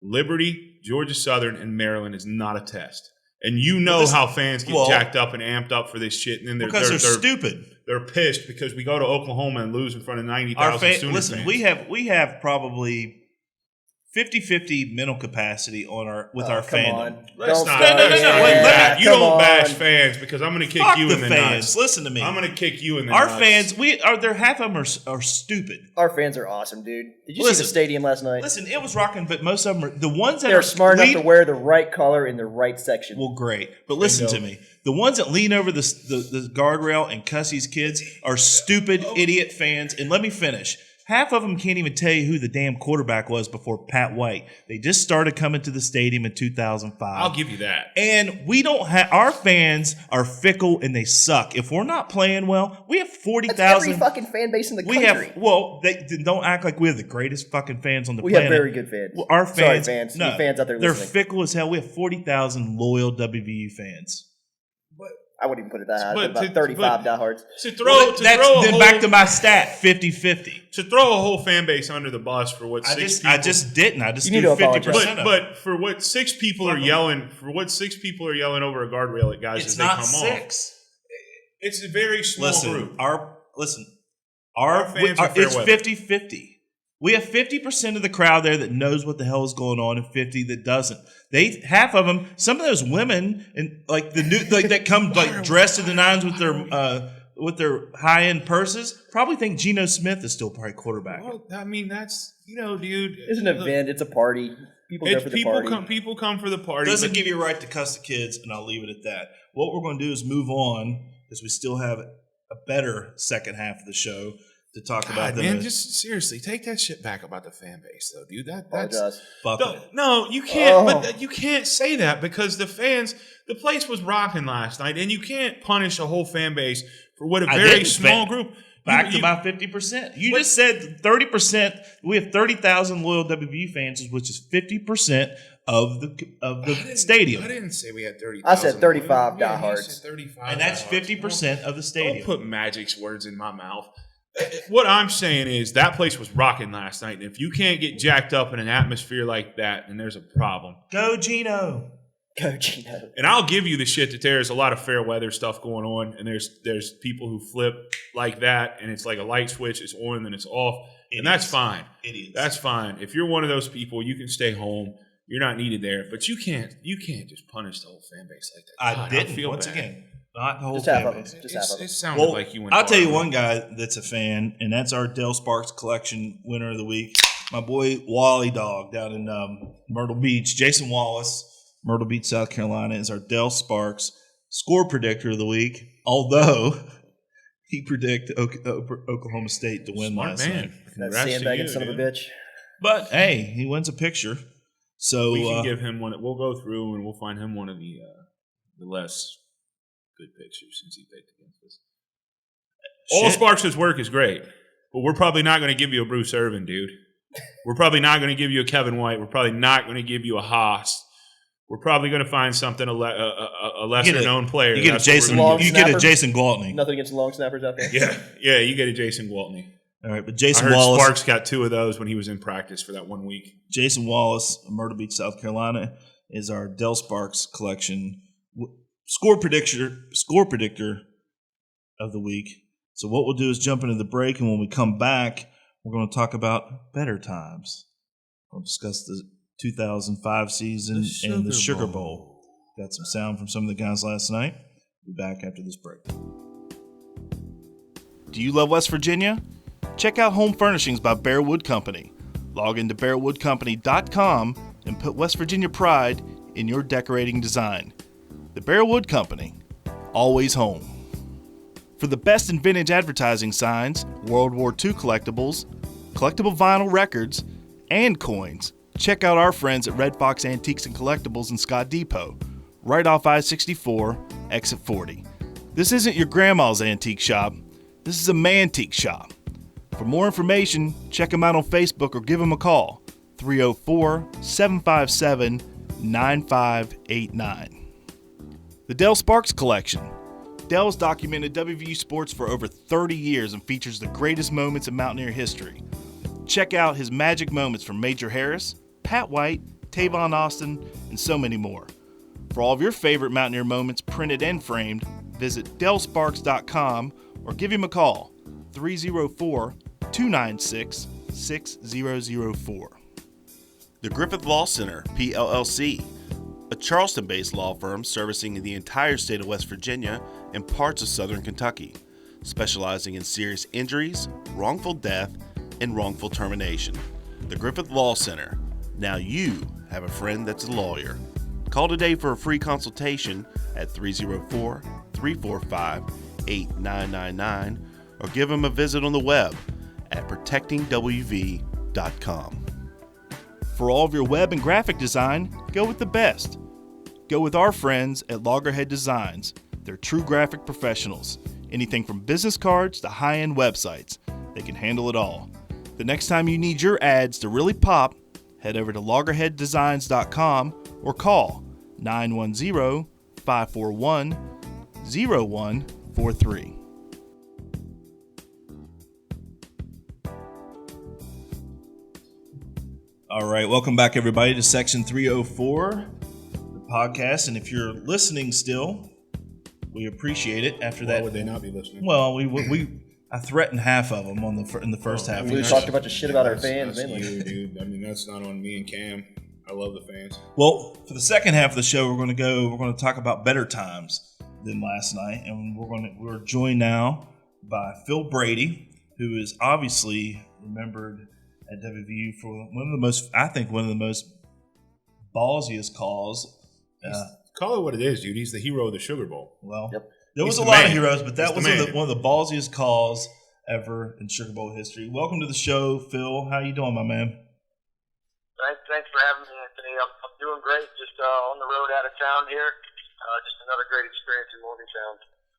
Liberty, Georgia Southern, and Maryland is not a test. And how fans get jacked up and amped up for this shit, and then they're stupid. They're pissed because we go to Oklahoma and lose in front of 90,000 student fans. We have probably 50-50 mental capacity with our fandom. Let's not. No. You don't bash fans because I'm going to kick you in the nuts. Listen to me. I'm going to kick you in the nuts. Our fans, half of them are stupid. Our fans are awesome, dude. Did you see the stadium last night? Listen, it was rocking, but most of them are the ones that they're smart enough to wear the right color in the right section. Well, great. But listen to me. The ones that lean over the guardrail and cuss these kids are stupid, idiot fans. And let me finish. Half of them can't even tell you who the damn quarterback was before Pat White. They just started coming to the stadium in 2005. I'll give you that. And we don't have our fans are fickle and they suck. If we're not playing well, we have 40,000. That's every fucking fan base in the country. They don't act like we have the greatest fucking fans on the planet. We have very good fans. Well, our fans, sorry, fans. No, you fans out there listening. They're fickle as hell. We have 40,000 loyal WVU fans. I wouldn't even put it that high. About 35 diehards. Back to my stat, 50-50. To throw a whole fan base under the bus for what I just didn't. I just did 50%. But for what 6 people are yelling, over a guardrail at guys as they come off. It's not 6. It's a very small group. Our fans are fair weather. It's 50-50. We have 50% of the crowd there that knows what the hell is going on, and 50% that doesn't. Half of them, some of those women, and that come dressed to the nines with their high end purses, probably think Geno Smith is still probably quarterback. Well, I mean that's Dude, It's an event. It's a party. People go for the party. People come for the party. Doesn't give you a right to cuss the kids, and I'll leave it at that. What we're going to do is move on because we still have a better second half of the show to talk about. Man, just seriously, take that shit back about the fan base, though, dude. That's fuck it. no, you can't. But you can't say that because the place was rocking last night, and you can't punish a whole fan base for what a very small group. Back to about 50%. You just said 30%. We have 30,000 loyal WVU fans, which is 50% of the stadium. I didn't say we had 30,000. I said 35 diehards. 35, and that's 50% of the stadium. Don't put Magic's words in my mouth. What I'm saying is that place was rocking last night, and if you can't get jacked up in an atmosphere like that, then there's a problem. Go Gino. Go Gino. And I'll give you the shit that there's a lot of fair weather stuff going on, and there's people who flip like that, and it's like a light switch, it's on, then it's off, and that's fine. Idiots. That's fine. If you're one of those people, you can stay home. You're not needed there, but you can't just punish the whole fan base like that. I didn't. Once again, not the whole Just half fan of base. them. Just half of them. It sounded like you went. I'll tell you hard. one guy that's a fan, and that's our Dell Sparks Collection winner of the week. My boy Wally Dog down in Myrtle Beach. Jason Wallace, Myrtle Beach, South Carolina, is our Dell Sparks score predictor of the week. Although he predicted Oklahoma State to win last night. That Congrats to sandbagging you, son of a dude. bitch. But hey, he wins a picture. So We can give him one. We'll go through and we'll find him one of the less good pictures since he picked against us. All Sparks' work is great, but we're probably not going to give you a Bruce Irvin, dude. We're probably not going to give you a Kevin White. We're probably not going to give you a Haas. We're probably going to find something a lesser known player. You get a Jason. You get a Jason Gwaltney. Nothing against the long snappers out there. Yeah. You get a Jason Gwaltney. All right, but I Jason heard Wallace. Sparks got 2 of those when he was in practice for that 1 week. Jason Wallace, Myrtle Beach, South Carolina, is our Dell Sparks Collection score predictor of the week. So what we'll do is jump into the break, and when we come back, we're going to talk about better times. We'll discuss the 2005 season and the Sugar Bowl. Got some sound from some of the guys last night. We'll be back after this break. Do you love West Virginia? Check out Home Furnishings by Bearwood Company. Log into bearwoodcompany.com and put West Virginia pride in your decorating design. The Bearwood Company, always home. For the best in vintage advertising signs, World War II collectibles, collectible vinyl records, and coins, check out our friends at Red Fox Antiques and Collectibles in Scott Depot, right off I-64, exit 40. This isn't your grandma's antique shop. This is a mantique shop. For more information, check them out on Facebook or give them a call, 304-757-9589. The Dell Sparks Collection. Dell's documented WVU sports for over 30 years and features the greatest moments in Mountaineer history. Check out his magic moments from Major Harris, Pat White, Tavon Austin, and so many more. For all of your favorite Mountaineer moments printed and framed, visit dellsparks.com or give him a call, 304-296-6004. The Griffith Law Center, PLLC, a Charleston-based law firm servicing the entire state of West Virginia and parts of southern Kentucky, specializing in serious injuries, wrongful death, and wrongful termination. The Griffith Law Center. Now you have a friend that's a lawyer. Call today for a free consultation at 304-345-8999 or give them a visit on the web at protectingwv.com. For all of your web and graphic design, go with the best. Go with our friends at Loggerhead Designs. They're true graphic professionals. Anything from business cards to high-end websites, they can handle it all. The next time you need your ads to really pop, head over to loggerheaddesigns.com or call 910-541-0143. All right, welcome back, everybody, to Section 304, the podcast. And if you're listening still, we appreciate it. After that, Why would they not be listening? well, I threatened half of them in the first half. We talked a bunch of shit about our fans, That's mainly. you, dude. I mean, that's not on me and Cam. I love the fans. Well, for the second half of the show, we're going to talk about better times than last night, and we're joined now by Phil Brady, who is obviously remembered at WVU for one of the most ballsiest calls. Call it what it is, dude. He's the hero of the Sugar Bowl. Well, Yep. there was He's a the lot man. of heroes, but that He's was the man. one of the ballsiest calls ever in Sugar Bowl history. Welcome to the show, Phil. How you doing, my man? Thanks for having me, Anthony. I'm doing great. Just on the road out of town here. Just another great experience in Morgantown.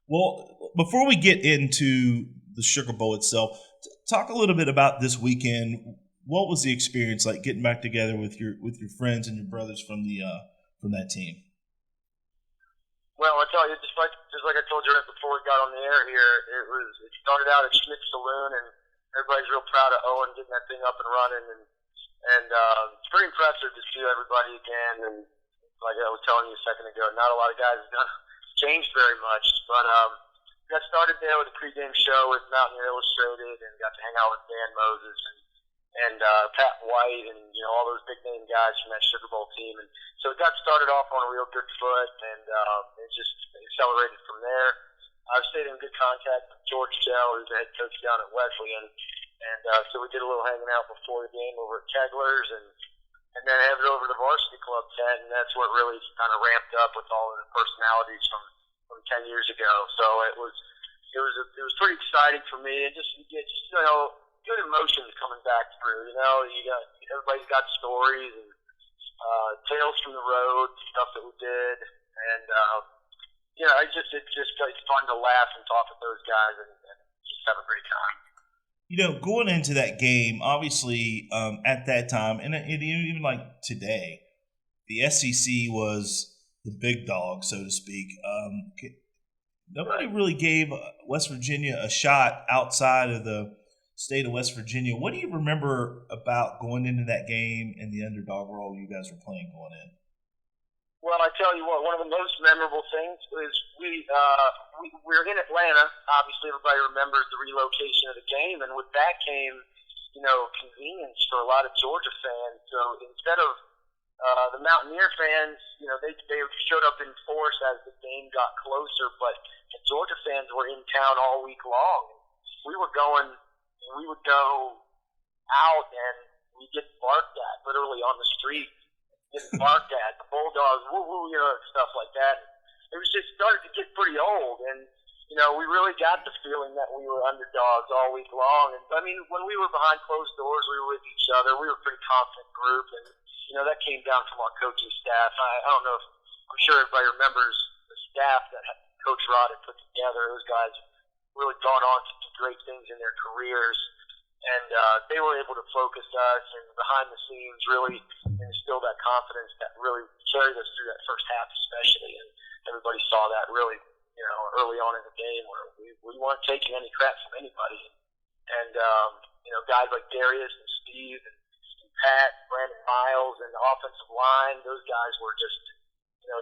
Well, before we get into the Sugar Bowl itself, talk a little bit about this weekend. What was the experience like getting back together with your friends and your brothers from that team? Well, I tell you, just like I told you right before we got on the air here, it started out at Schmidt Saloon, and everybody's real proud of Owen getting that thing up and running, and it's pretty impressive to see everybody again. And like I was telling you a second ago, not a lot of guys have changed very much, but got started there with a pregame show with Mountaineer Illustrated, and got to hang out with Dan Mozes and Pat White, and all those big name guys from that Sugar Bowl team. And so it got started off on a real good foot, and it just accelerated from there. I've stayed in good contact with George Dell, who's the head coach down at Wesleyan, and so we did a little hanging out before the game over at Kegler's, and then headed over to the varsity club tent, and that's what really kind of ramped up with all of the personalities from 10 years ago. So it was pretty exciting for me, and just good emotions coming back through. Everybody's got stories and tales from the road, stuff that we did, and it's fun to laugh and talk with those guys and just have a great time. Going into that game, obviously at that time, and even like today, the SEC was the big dog, so to speak. Nobody really gave West Virginia a shot outside of the state of West Virginia. What do you remember about going into that game and the underdog role you guys were playing going in? Well, I tell you what, one of the most memorable things is we were in Atlanta. Obviously, everybody remembers the relocation of the game, and with that came, convenience for a lot of Georgia fans. So instead of the Mountaineer fans, they showed up in force as the game got closer, but the Georgia fans were in town all week long. We would go out and we'd get barked at literally on the street. Getting barked at, the Bulldogs, woo-woo, stuff like that. It was just started to get pretty old, and, we really got the feeling that we were underdogs all week long. And, I mean, when we were behind closed doors, we were with each other. We were a pretty confident group, and, that came down from our coaching staff. I don't know if, I'm sure everybody remembers the staff that Coach Rod had put together. Those guys really gone on to do great things in their careers. And they were able to focus us and behind the scenes really instill that confidence that really carried us through that first half especially. And everybody saw that really, early on in the game where we weren't taking any crap from anybody. And, guys like Darius and Steve and Pat, Brandon Miles, and the offensive line, those guys were just,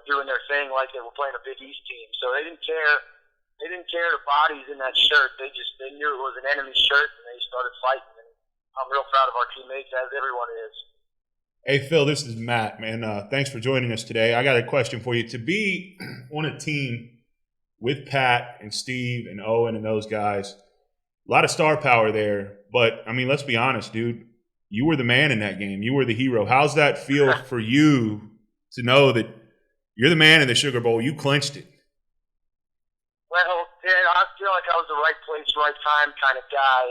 doing their thing like they were playing a Big East team. So they didn't care. They didn't care the bodies in that shirt. They knew it was an enemy shirt, and they started fighting. And I'm real proud of our teammates, as everyone is. Hey, Phil, this is Matt, man. Thanks for joining us today. I got a question for you. To be on a team with Pat and Steve and Owen and those guys, a lot of star power there. But, I mean, let's be honest, dude. You were the man in that game. You were the hero. How's that feel for you to know that you're the man in the Sugar Bowl? You clinched it. Well, yeah, I feel like I was the right place, right time kind of guy.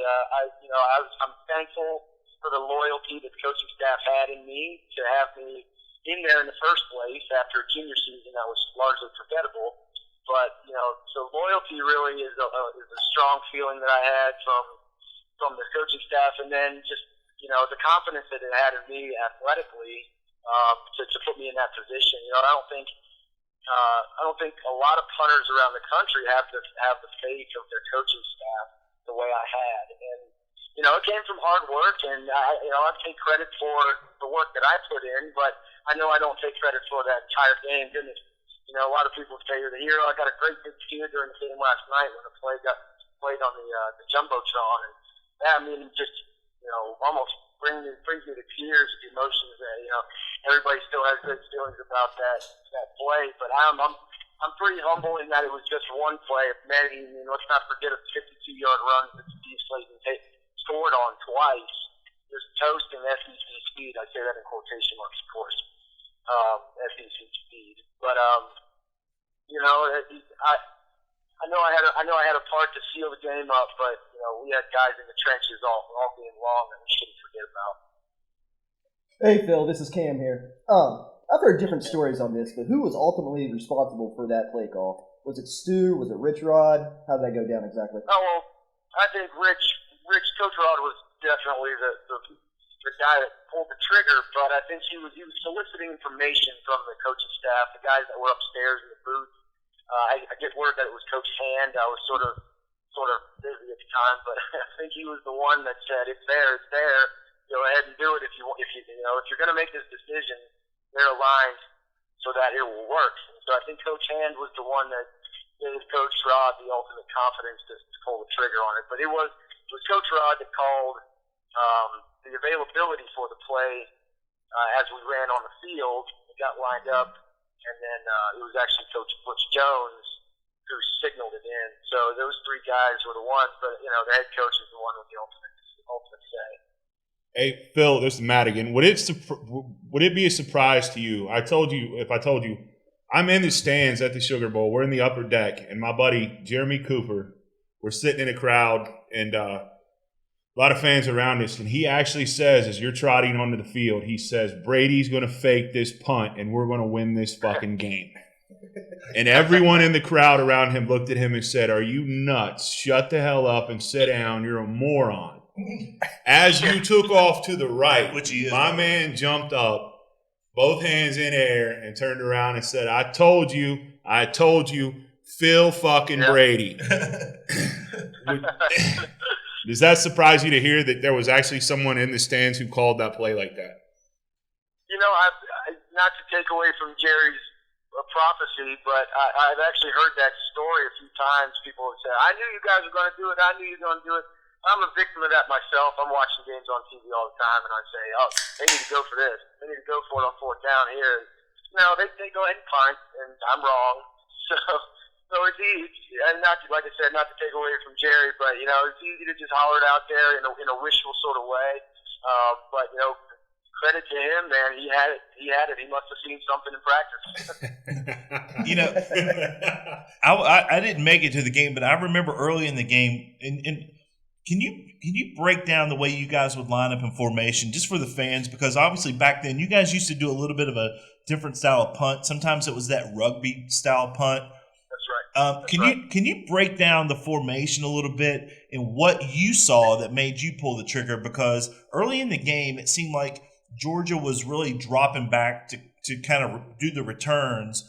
I'm thankful for the loyalty that the coaching staff had in me to have me in there in the first place after a junior season that was largely forgettable. But so loyalty really is a strong feeling that I had from the coaching staff, and then just the confidence that it had in me athletically to put me in that position. I don't think a lot of punters around the country have the faith of their coaching staff the way I had, and it came from hard work, and I take credit for the work that I put in, but I know I don't take credit for that entire game. Goodness, a lot of people say you're the hero. I got a great big cheer during the game last night when the play got played on the jumbotron, and that, I mean, just almost brings me to tears, the emotions that everybody still has good feelings about that play. But I'm pretty humble in that it was just one play of many. Let's not forget a 52-yard run that Steve Slayton scored on twice. just toasting SEC speed. I say that in quotation marks, of course. SEC speed, but you know, I know I had a part to seal the game up, but you know, we had guys in the trenches all game long that we shouldn't forget about. Hey Phil, this is Cam here. I've heard different stories on this, but who was ultimately responsible for that play call? Was it Stu? Was it Rich Rod? How did that go down exactly? Oh well, I think Coach Rod was definitely the guy that pulled the trigger, but I think he was soliciting information from the coaching staff, the guys that were upstairs in the booth. I get word that it was Coach Hand. I was sort of busy at the time, but I think he was the one that said, "It's there. Go ahead and do it if you're going to make this decision, they're aligned so that it will work." And so I think Coach Hand was the one that gave Coach Rod the ultimate confidence to pull the trigger on it. But it was Coach Rod that called the availability for the play as we ran on the field. We got lined up, and then it was actually Coach Butch Jones who signaled it in. So those three guys were the ones, but you know, the head coach is the one with the ultimate say. Hey Phil, this is Matt again. Would it be a surprise to you? If I told you, I'm in the stands at the Sugar Bowl. We're in the upper deck, and my buddy Jeremy Cooper, we're sitting in a crowd, and a lot of fans around us, and he actually says, as you're trotting onto the field, he says, Brady's going to fake this punt, and we're going to win this fucking game. And everyone in the crowd around him looked at him and said, are you nuts? Shut the hell up and sit down. You're a moron. As you took off to the right, my man jumped up, both hands in air, and turned around and said, I told you, Phil fucking Brady. Does that surprise you to hear that there was actually someone in the stands who called that play like that? You know, not to take away from Jerry's prophecy, but I've actually heard that story a few times. People have said, I knew you guys were going to do it. I knew you were going to do it. I'm a victim of that myself. I'm watching games on TV all the time, and I say, oh, they need to go for this. They need to go for it on fourth down here. No, they go ahead and punt, and I'm wrong. So it's easy, and not to, like I said, not to take away from Jerry, but, you know, it's easy to just holler it out there in a wishful sort of way. But, you know, credit to him, man. He had it. He must have seen something in practice. You know, I didn't make it to the game, but I remember early in the game, and can you break down the way you guys would line up in formation just for the fans? Because obviously back then you guys used to do a little bit of a different style of punt. Sometimes it was that rugby style punt. That's right. Can you break down the formation a little bit and what you saw that made you pull the trigger? Because early in the game it seemed like Georgia was really dropping back to kind of do the returns.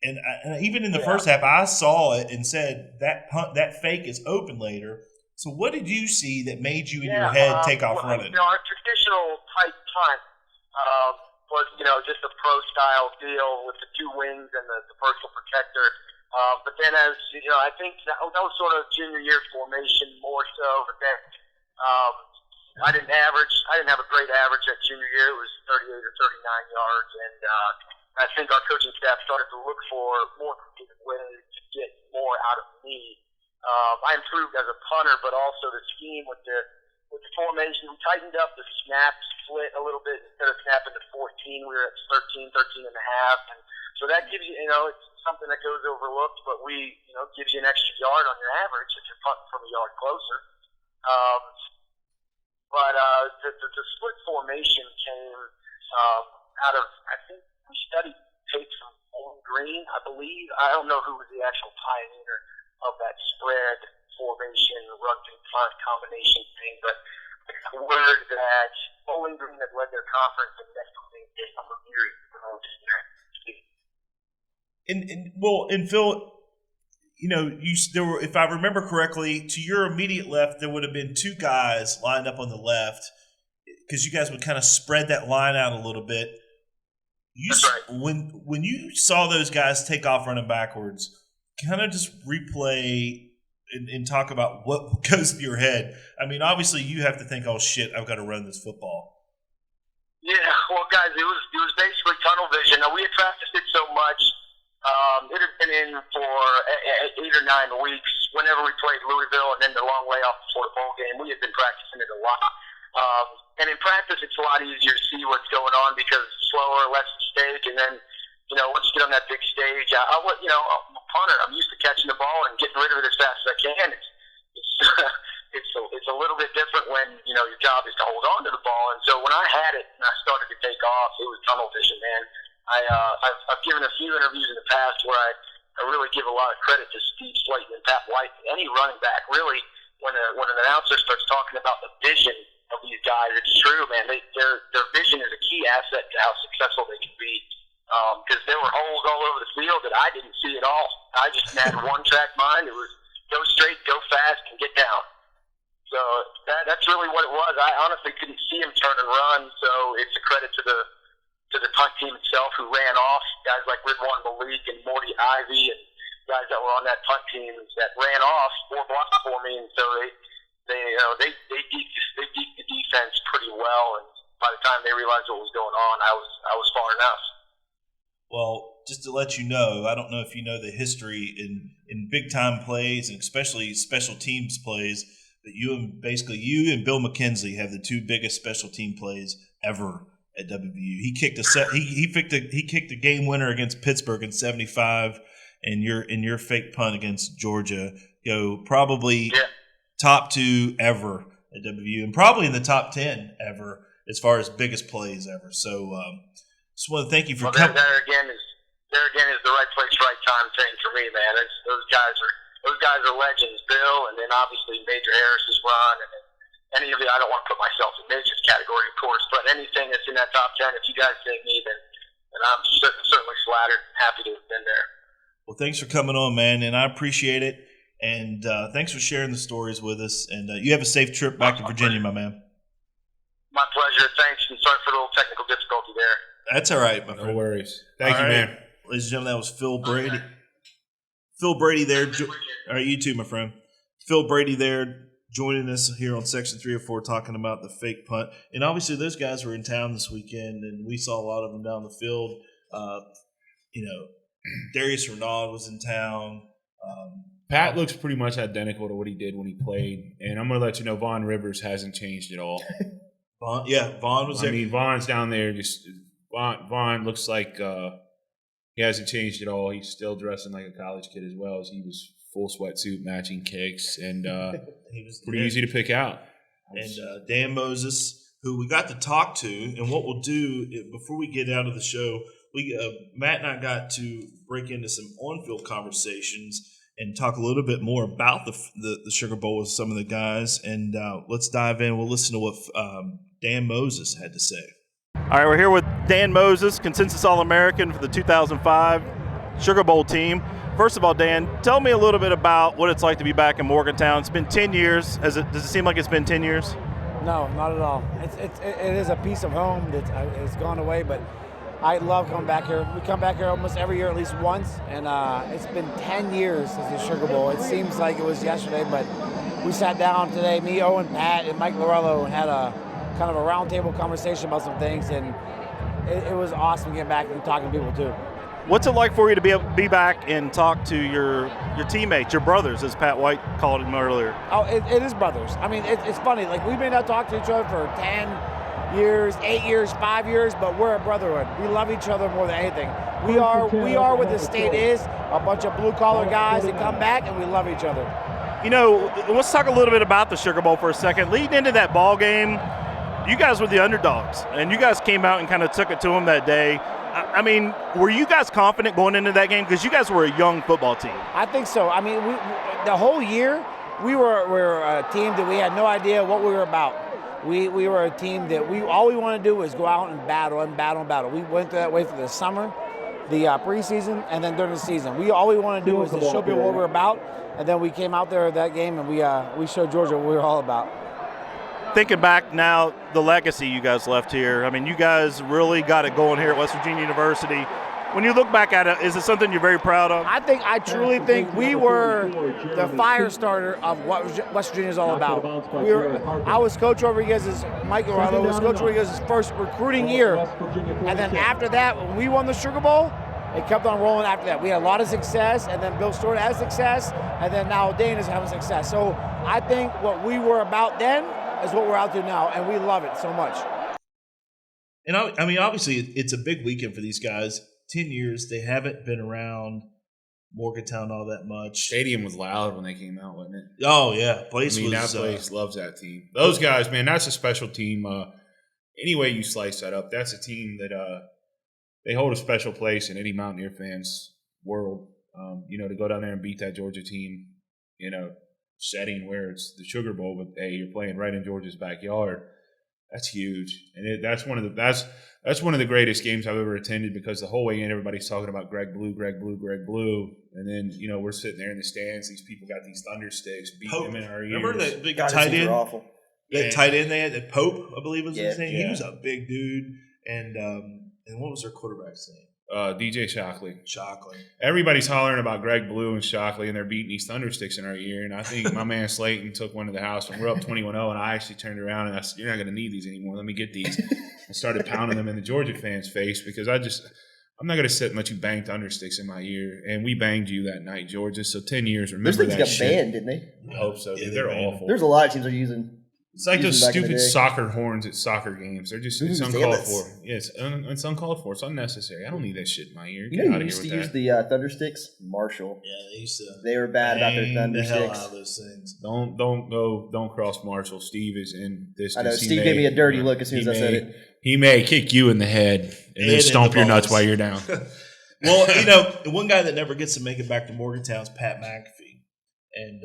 And even in the first half, I saw it and said that fake is open later. So what did you see that made you in your head take off running? You know, our traditional tight punt was, you know, just a pro-style deal with the two wings and the personal protector. But then as, you know, I think that was sort of junior year formation more so. But then I didn't have a great average at junior year. It was 38 or 39 yards. And I think our coaching staff started to look for more creative ways to get more out of me. I improved as a punter, but also the scheme with the formation. We tightened up the snap split a little bit. Instead of snapping to 14, we were at 13 and a half. And so that gives you, you know, it's something that goes overlooked, but gives you an extra yard on your average if you're punting from a yard closer. But the split formation came out of, I think we studied tape from Bowling Green, I believe. I don't know who was the actual pioneer of that spread formation, rugby punt combination thing, but the word that Bowling Green had led their conference in definitely a number of years ago. And Phil, you know, there were, if I remember correctly, to your immediate left, there would have been two guys lined up on the left because you guys would kind of spread that line out a little bit. That's right. When you saw those guys take off running backwards, kind of just replay and talk about what goes through your head. I mean, obviously you have to think, oh shit, I've got to run this football. Yeah, well, guys, it was basically tunnel vision. Now, we had practiced it so much. It had been in for 8 or 9 weeks. Whenever we played Louisville and then the long layoff before the bowl game, we had been practicing it a lot. And in practice, it's a lot easier to see what's going on because it's slower, less at stake. And then, once you get on that big stage, I'm a punter. I'm used to catching the ball and getting rid of it as fast as I can. It's a little bit different when, your job is to hold on to the ball. And so when I had it and I started to take off, it was tunnel vision, man. I've given a few interviews in the past where I really give a lot of credit to Steve Slayton and Pat White. Any running back, really, when an announcer starts talking about the vision of these guys, it's true, man. Their vision is a key asset to how successful they can be. Because there were holes all over the field that I didn't see at all. I just had one-track mind. It was go straight, go fast, and get down. So that's really what it was. I honestly couldn't see him turn and run, so it's a credit to the punt team itself who ran off. Guys like Ridwan Malik and Morty Ivy and guys that were on that punt team that ran off 4 blocks for me, and so they deked the defense pretty well. And by the time they realized what was going on, I was far enough. Well, just to let you know, I don't know if you know the history in big time plays and especially special teams plays, but you and Bill McKenzie have the 2 biggest special team plays ever at WVU. He kicked he kicked a game winner against Pittsburgh in '75, and your fake punt against Georgia go probably top 2 ever at WVU, and probably in the top 10 ever as far as biggest plays ever. So just want to thank you for coming. There again is the right place, right time thing for me, man. Those guys are legends. Bill, and then obviously Major Harris's run, and then any of the, I don't want to put myself in Major's category, of course, but anything that's in that top 10, if you guys say me, then I'm certainly flattered and happy to have been there. Well, thanks for coming on, man, and I appreciate it. And thanks for sharing the stories with us. And you have a safe trip back to Virginia, my man. My pleasure. Thanks, and sorry for the little technical difficulty there. That's all right, my friend. No worries. Thank you, man. Ladies and gentlemen, that was Phil Brady. Phil Brady there. All right, you too, my friend. Phil Brady there joining us here on Section 304 talking about the fake punt. And obviously those guys were in town this weekend, and we saw a lot of them down the field. Darius Renaud was in town. Pat looks pretty much identical to what he did when he played. And I'm going to let you know Vaughn Rivers hasn't changed at all. Vaughn was there. I mean, Vaughn's down there. Vaughn looks like he hasn't changed at all. He's still dressing like a college kid as well as he was full sweatsuit, matching kicks, and he was pretty easy to pick out. And Dan Mozes, who we got to talk to, and what we'll do before we get out of the show, Matt and I got to break into some on-field conversations and talk a little bit more about the Sugar Bowl with some of the guys. And let's dive in. We'll listen to what Dan Mozes had to say. All right, we're here with Dan Mozes, consensus All-American for the 2005 Sugar Bowl team. First of all, Dan, tell me a little bit about what it's like to be back in Morgantown. It's been 10 years. Does it seem like it's been 10 years? No, not at all. It is a piece of home it's gone away, but I love coming back here. We come back here almost every year at least once, and it's been 10 years since the Sugar Bowl. It seems like it was yesterday, but we sat down today, me, Owen, Pat, and Mike Lorello, and had a kind of a roundtable conversation about some things, and it was awesome getting back and talking to people too. What's it like for you to be back and talk to your teammates, your brothers, as Pat White called them earlier? Oh, it is brothers. I mean, it's funny. Like, we may not talk to each other for 10 years, 8 years, 5 years, but we're a brotherhood. We love each other more than anything. We are what the state is, a bunch of blue-collar guys that come back, and we love each other. You know, let's talk a little bit about the Sugar Bowl for a second. Leading into that ball game, you guys were the underdogs, and you guys came out and kind of took it to them that day. I mean, were you guys confident going into that game? Because you guys were a young football team. I think so. I mean, the whole year, we were a team that we had no idea what we were about. We were a team that all we wanted to do was go out and battle. We went that way through the summer, the preseason, and then during the season. All we wanted to do was to show people what we were about, and then we came out there that game and we showed Georgia what we were all about. Thinking back now, the legacy you guys left here, I mean, you guys really got it going here at West Virginia University. When you look back at it, is it something you're very proud of? I truly think we were the fire starter of what West Virginia is all about. I was Coach Rodriguez's, Mike Lorello was Coach Rodriguez's first recruiting year. And then after that, when we won the Sugar Bowl, it kept on rolling after that. We had a lot of success, and then Bill Stewart had success, and then now Dane is having success. So I think what we were about then is what we're out there now, and we love it so much. And I mean, obviously, it's a big weekend for these guys. 10 years, they haven't been around Morgantown all that much. Stadium was loud when they came out, wasn't it? Oh, yeah. That place loves that team. Those guys, man, that's a special team. Any way you slice that up, that's a team that they hold a special place in any Mountaineer fans' world. To go down there and beat that Georgia team, setting where it's the Sugar Bowl, but hey, you're playing right in Georgia's backyard. That's huge, and that's one of the greatest games I've ever attended, because the whole way in, everybody's talking about Greg Blue, and then we're sitting there in the stands. These people got these thunder sticks beating them in our ears. Remember that big tight end? Awful. That tight end they had, that Pope, I believe was his name. Yeah. He was a big dude, and what was their quarterback's name? DJ Shockley. Shockley. Everybody's hollering about Greg Blue and Shockley, and they're beating these thunder sticks in our ear. And I think my man Slayton took one to the house, and we're up 21-0. And I actually turned around and I said, "You're not going to need these anymore. Let me get these." I started pounding them in the Georgia fans' face, because I'm not going to sit and let you bang thunder sticks in my ear. And we banged you that night, Georgia. So 10 years, remember Those things that got shit. banned, didn't they? I hope so. Yeah, Dude. They're banned awful. There's a lot of teams that are using. It's like those back in the stupid day. soccer horns at soccer games. They're just it's Damn uncalled it. for. Yeah, it's uncalled for. It's unnecessary. I don't need that shit in my ear. You Get know out who of used here to with use that. the thunder sticks? Marshall. Yeah, they used to. They were bad about their bang thunder the hell sticks. out of those things. Don't cross Marshall. Steve is in this. I know, Steve gave me a dirty look as soon as I said it. He may kick you in the head and And then in stomp the your nuts balls. while you're down. Well, one guy that never gets to make it back to Morgantown is Pat McAfee, and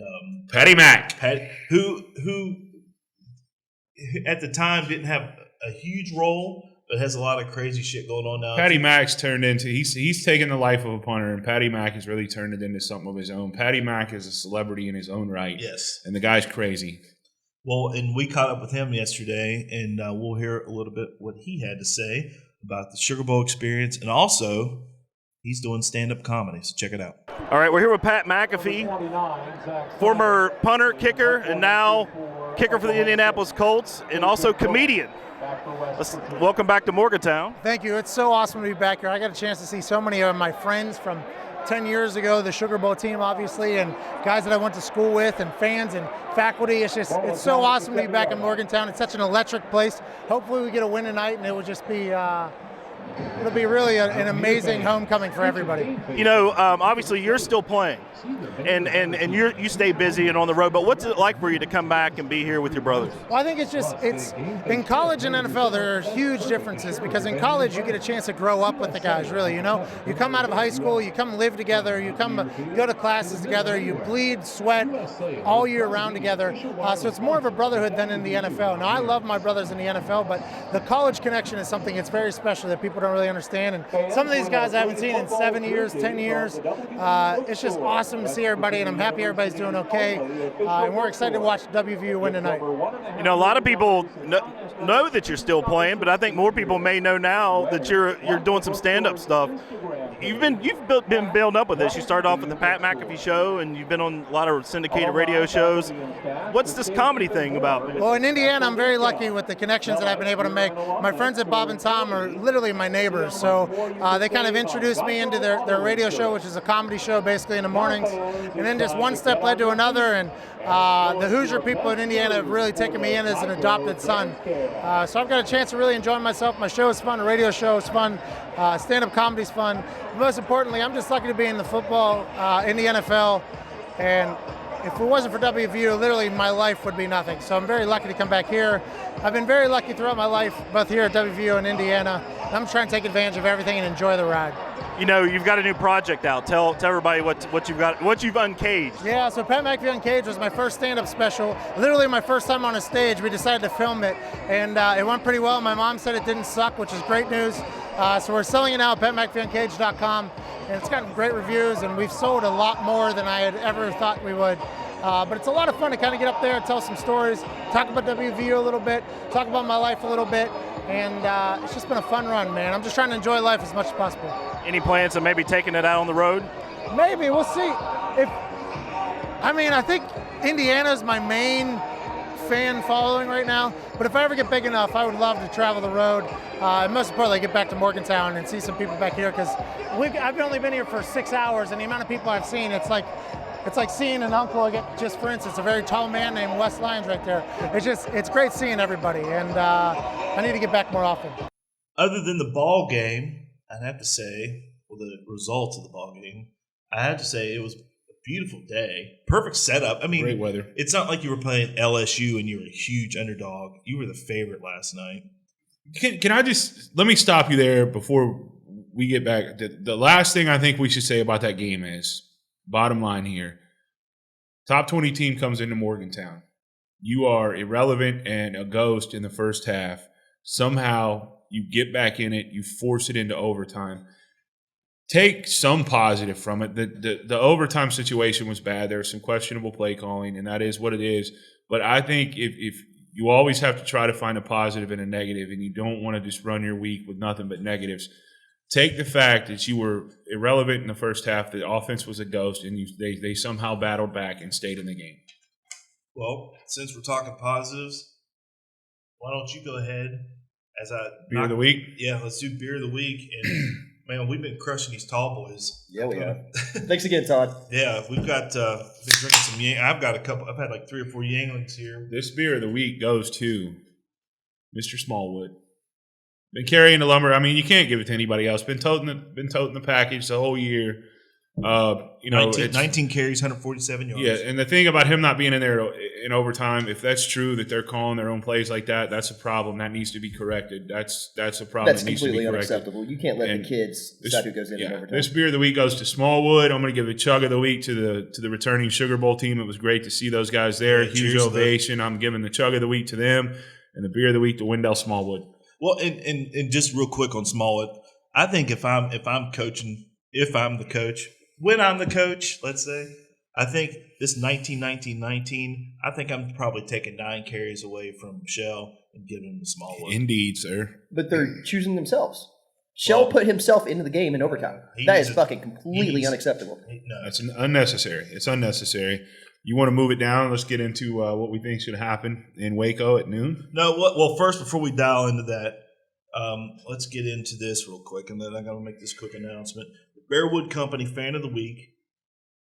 Patty Mac. who at the time didn't have a huge role, but has a lot of crazy shit going on now. Patty Mac's turned into he's taken the life of a punter, and Patty Mac has really turned it into something of his own. Patty Mac is a celebrity in his own right. Yes. And the guy's crazy. Well, and we caught up with him yesterday, and we'll hear a little bit what he had to say about the Sugar Bowl experience, and also he's doing stand-up comedy. So check it out. All right, we're here with Pat McAfee, former punter, kicker, and now kicker for the Indianapolis Colts, and also comedian. Welcome back to Morgantown. Thank you. It's so awesome to be back here. I got a chance to see so many of my friends from 10 years ago, the Sugar Bowl team, obviously, and guys that I went to school with, and fans and faculty. It's so awesome to be back in Morgantown. It's such an electric place. Hopefully we get a win tonight, and it will just be it'll be really an amazing homecoming for everybody. Obviously you're still playing, and you stay busy and on the road, but what's it like for you to come back and be here with your brothers? Well, I think it's in college and NFL, there are huge differences, because in college you get a chance to grow up with the guys, really. You come out of high school, you come live together, you go to classes together, you bleed, sweat all year round together. So it's more of a brotherhood than in the NFL. Now, I love my brothers in the NFL, but the college connection is something that's very special that people don't really understand. And some of these guys I haven't seen in 7 years, 10 years. It's just awesome to see everybody, and I'm happy everybody's doing okay. And we're excited to watch WVU win tonight. A lot of people know that you're still playing, but I think more people may know now that you're doing some stand-up stuff. You've been building up with this. You started off with the Pat McAfee show, and you've been on a lot of syndicated radio shows. What's this comedy thing about? Well, in Indiana, I'm very lucky with the connections that I've been able to make. My friends at Bob and Tom are literally my neighbors, so they kind of introduced me into their radio show, which is a comedy show basically in the mornings, and then just one step led to another, and the Hoosier people in Indiana have really taken me in as an adopted son. So I've got a chance to really enjoy myself. My show is fun, the radio show is fun, stand-up comedy is fun. Most importantly, I'm just lucky to be in the football, in the NFL, and if it wasn't for WVU, literally my life would be nothing. So I'm very lucky to come back here. I've been very lucky throughout my life, both here at WVU and Indiana. I'm trying to take advantage of everything and enjoy the ride. You've got a new project out. Tell everybody what you've got, what you've uncaged. Yeah, so Pat McAfee Uncaged was my first stand-up special. Literally my first time on a stage. We decided to film it, and it went pretty well. My mom said it didn't suck, which is great news. So we're selling it now at PatMcAfeeUncaged.com, and it's gotten great reviews, and we've sold a lot more than I had ever thought we would. But it's a lot of fun to kind of get up there and tell some stories, talk about WVU a little bit, talk about my life a little bit, and it's just been a fun run, man. I'm just trying to enjoy life as much as possible. Any plans of maybe taking it out on the road? Maybe, we'll see. I think Indiana's my main fan following right now, but if I ever get big enough, I would love to travel the road, and most importantly get back to Morgantown and see some people back here, because I've only been here for 6 hours, and the amount of people I've seen, it's like it's like seeing an uncle again. Just for instance, a very tall man named Wes Lyons right there. It's great seeing everybody, and I need to get back more often. Other than the ball game, I'd have to say, well, the results of the ball game, I have to say it was a beautiful day. Perfect setup. I mean, Great weather. It's not like you were playing LSU and you were a huge underdog. You were the favorite last night. Can I just let me stop you there before we get back? The last thing I think we should say about that game is, bottom line here, top 20 team comes into Morgantown. You are irrelevant and a ghost in the first half. Somehow you get back in it. You force it into overtime. Take some positive from it. The overtime situation was bad. There was some questionable play calling, and that is what it is. But I think if you always have to try to find a positive and a negative, and you don't want to just run your week with nothing but negatives. Take the fact that you were irrelevant in the first half, the offense was a ghost, and they somehow battled back and stayed in the game. Well, since we're talking positives, why don't you go ahead as Beer of the week? Yeah, let's do beer of the week. And man, we've been crushing these tall boys. Yeah, we have. Thanks again, Todd. Yeah, we've got been drinking some I've got a couple. I've had like 3 or 4 Yanglings here. This beer of the week goes to Mr. Smallwood. Been carrying the lumber. I mean, you can't give it to anybody else. Been toting the package the whole year. 19 carries, 147 yards. Yeah, and the thing about him not being in there in overtime, if that's true that they're calling their own plays like that, that's a problem. That needs to be corrected. That's a problem. That's that needs to be completely corrected. unacceptable. You can't let the kids decide who goes in overtime. This beer of the week goes to Smallwood. I'm going to give a chug of the week to the returning Sugar Bowl team. It was great to see those guys there. Huge ovation. I'm giving the chug of the week to them, and the beer of the week to Wendell Smallwood. Well, and just real quick on Smallwood, I think if I'm coaching, if I'm the coach, when I'm the coach, let's say, I think this 19, I think I'm probably taking 9 carries away from Shell and giving him to Smallwood. Indeed, sir. But they're choosing themselves. Shell put himself into the game in overtime. That is fucking completely unacceptable. No, that's unnecessary. It's unnecessary. You want to move it down? Let's get into what we think should happen in Waco at noon. No, well, first, before we dial into that, let's get into this real quick, and then I'm going to make this quick announcement. The Bearwood Company Fan of the Week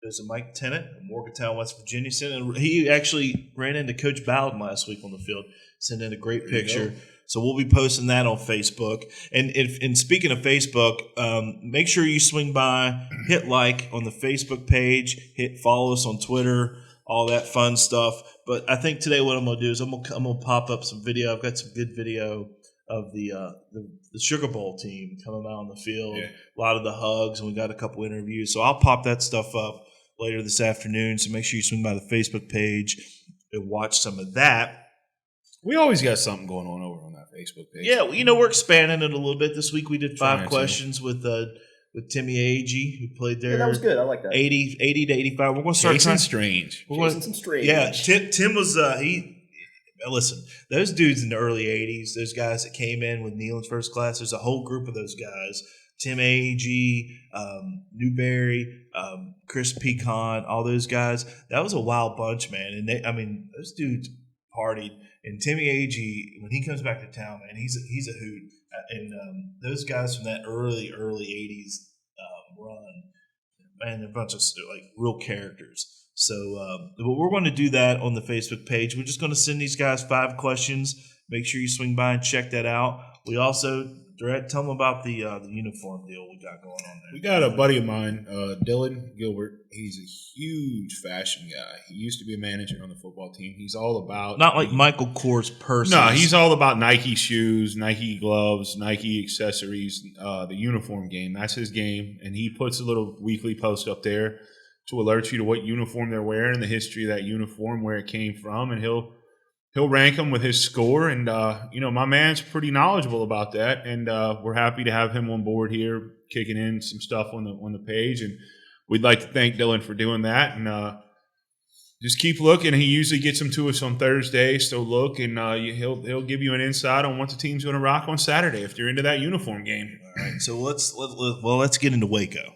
is a Mike Tennant of Morgantown, West Virginia. He actually ran into Coach Bowden last week on the field, sent in a great picture. So we'll be posting that on Facebook. And speaking of Facebook, make sure you swing by, hit like on the Facebook page, hit follow us on Twitter, all that fun stuff. But I think today what I'm going to do is I'm gonna pop up some video. I've got some good video of the Sugar Bowl team coming out on the field. Yeah. A lot of the hugs, and we got a couple interviews. So I'll pop that stuff up later this afternoon. So make sure you swing by the Facebook page and watch some of that. We always got something going on over on that Facebook page. Yeah, well, we're expanding it a little bit. This week we did 5 questions with Timmy Agee, who played there. Yeah, that was good. I like that. 80 to 85. We're going to start Jason Strange. Yeah, Tim was listen, those dudes in the early 80s, those guys that came in with Nealon's first class, there's a whole group of those guys. Tim Agee, Newberry, Chris Pecan, all those guys. That was a wild bunch, man. And those dudes partied. And Timmy Agee, when he comes back to town, man, he's a hoot. And those guys from that early 80s run, man, they're a bunch of real characters. So but we're going to do that on the Facebook page. We're just going to send these guys 5 questions. Make sure you swing by and check that out. We also, Brett, tell them about the uniform deal we got going on there. We got a buddy of mine, Dylan Gilbert. He's a huge fashion guy. He used to be a manager on the football team. He's all about not like Michael Kors purses. No, he's all about Nike shoes, Nike gloves, Nike accessories, the uniform game. That's his game, and he puts a little weekly post up there to alert you to what uniform they're wearing, the history of that uniform, where it came from, and he'll rank them with his score. And my man's pretty knowledgeable about that, and we're happy to have him on board here, kicking in some stuff on the page. And we'd like to thank Dylan for doing that. And just keep looking. He usually gets them to us on Thursday, so look, and he'll give you an insight on what the team's going to rock on Saturday if you're into that uniform game. All right, so let's get into Waco.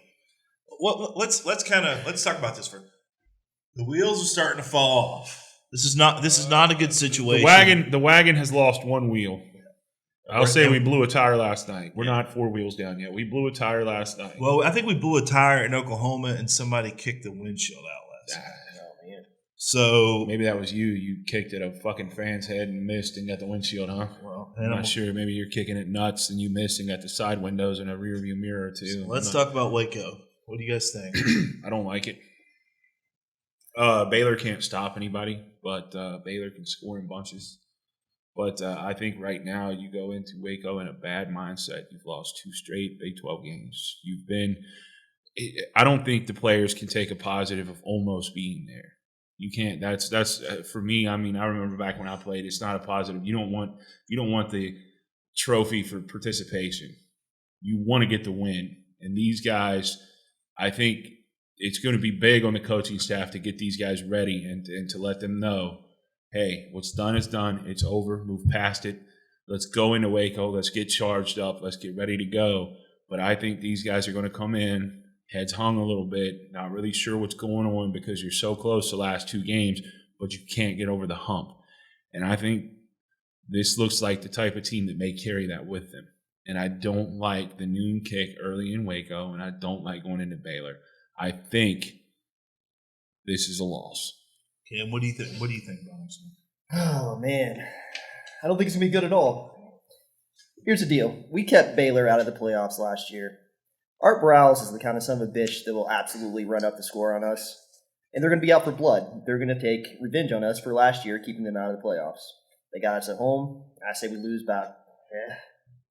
Well, let's talk about this first. The wheels are starting to fall off. This is not a good situation. The wagon has lost one wheel. I'll say we blew a tire last night. We're not 4 wheels down yet. We blew a tire last night. Well, I think we blew a tire in Oklahoma, and somebody kicked the windshield out Oh, man. So Maybe that was you. You kicked at a fucking fan's head and missed and got the windshield, huh? well, I'm not sure. Maybe you're kicking it nuts and you missed and got the side windows and a rear view mirror too. So let's talk about Waco. What do you guys think? I don't like it. Baylor can't stop anybody, but Baylor can score in bunches. But I think right now you go into Waco in a bad mindset. You've lost 2 straight Big 12 games. I don't think the players can take a positive of almost being there. You can't. That's for me. I mean, I remember back when I played. It's not a positive. You don't want the trophy for participation. You want to get the win. And these guys, I think it's going to be big on the coaching staff to get these guys ready and to let them know, hey, what's done is done. It's over. Move past it. Let's go into Waco. Let's get charged up. Let's get ready to go. But I think these guys are going to come in, heads hung a little bit, not really sure what's going on because you're so close the last 2 games, but you can't get over the hump. And I think this looks like the type of team that may carry that with them. And I don't like the noon kick early in Waco, and I don't like going into Baylor. I think this is a loss. Cam, what do you think? What do you think, Donaldson? Oh, man. I don't think it's going to be good at all. Here's the deal. We kept Baylor out of the playoffs last year. Art Browse is the kind of son of a bitch that will absolutely run up the score on us. And they're going to be out for blood. They're going to take revenge on us for last year, keeping them out of the playoffs. They got us at home. I say we lose about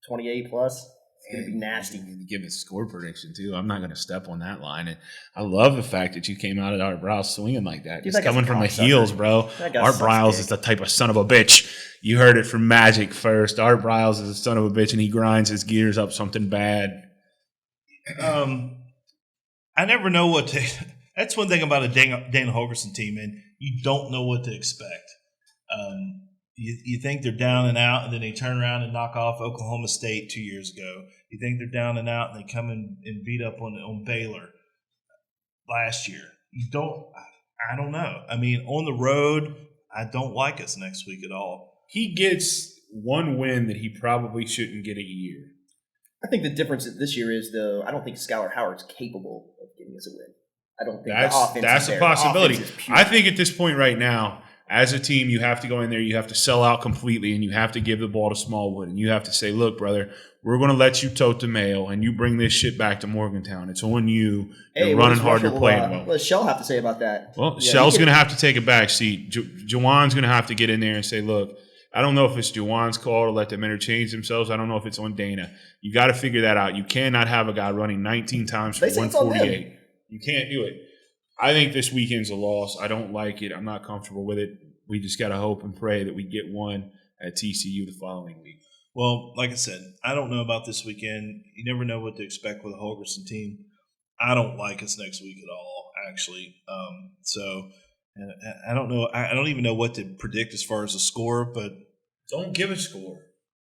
28 plus. It's going to be nasty. You give me a score prediction, too. I'm not going to step on that line. And I love the fact that you came out at Art Browse swinging like that. Just coming from the heels, bro. Art Browse is the type of son of a bitch. You heard it from Magic first. Art Browse is a son of a bitch, and he grinds his gears up something bad. I never know what to. That's one thing about a Dana Holgorsen team, and you don't know what to expect. You think they're down and out, and then they turn around and knock off Oklahoma State 2 years ago. You think they're down and out, and they come in and beat up on Baylor last year. You don't. I don't know. I mean, on the road, I don't like us next week at all. He gets one win that he probably shouldn't get a year. I think the difference this year is, though, I don't think Skylar Howard's capable of giving us a win. I don't think that's a possibility. I think at this point right now, as a team, you have to go in there, you have to sell out completely, and you have to give the ball to Smallwood. And you have to say, look, brother, we're going to let you tote the mail, and you bring this shit back to Morgantown. It's on you. You're running hard. You're playing well. What does Shell have to say about that? Well, Shell's going to have to take a back seat. Jawan's going to have to get in there and say, look, I don't know if it's Jawan's call to let them interchange themselves. I don't know if it's on Dana. You got to figure that out. You cannot have a guy running 19 times for 148. You can't do it. I think this weekend's a loss. I don't like it. I'm not comfortable with it. We just got to hope and pray that we get one at TCU the following week. Well, like I said, I don't know about this weekend. You never know what to expect with a Holgorsen team. I don't like us next week at all, actually. So I don't know. I don't even know what to predict as far as a score, but don't give a score.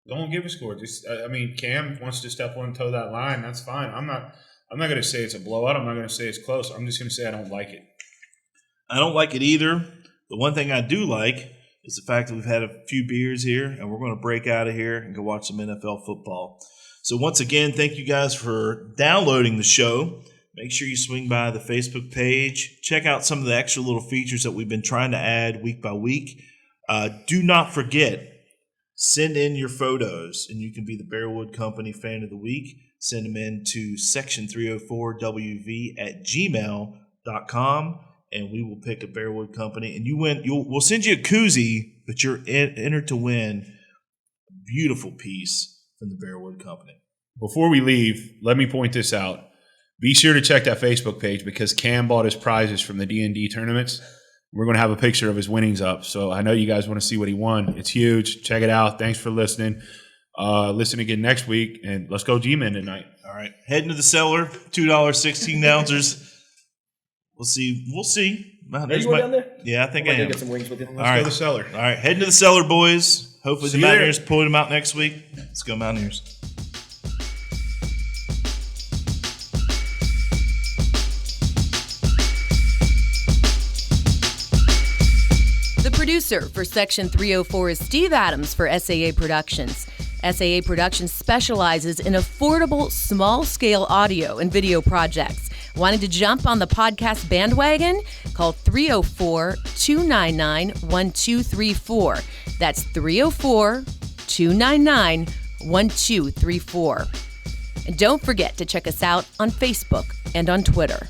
Don't give a score. Just, I mean, Cam wants to step on and toe that line. That's fine. I'm not going to say it's a blowout. I'm not going to say it's close. I'm just going to say I don't like it. I don't like it either. The one thing I do like is the fact that we've had a few beers here, and we're going to break out of here and go watch some NFL football. So once again, thank you guys for downloading the show. Make sure you swing by the Facebook page. Check out some of the extra little features that we've been trying to add week by week. Do not forget, send in your photos, and you can be the Bearwood Company Fan of the Week. Send them in to section304wv@gmail.com, and we will pick a Bearwood Company. And we'll send you a koozie, but you're entered to win a beautiful piece from the Bearwood Company. Before we leave, let me point this out. Be sure to check that Facebook page because Cam bought his prizes from the D&D tournaments. We're going to have a picture of his winnings up. So I know you guys want to see what he won. It's huge. Check it out. Thanks for listening. Listen again next week, and let's go G-Men tonight. All right. Heading to the cellar, $2 16-ounces. We'll see. Are you going down there? Yeah, I think I am. Get some wings with you. Let's go to the cellar. All right. Heading to the cellar, boys. Hopefully the Mountaineers pull them out next week. Let's go Mountaineers. Producer for Section 304 is Steve Adams for SAA Productions. SAA Productions specializes in affordable, small-scale audio and video projects Wanting to jump on the podcast bandwagon? Call 304-299-1234. That's 304-299-1234. And don't forget to check us out on Facebook and on Twitter.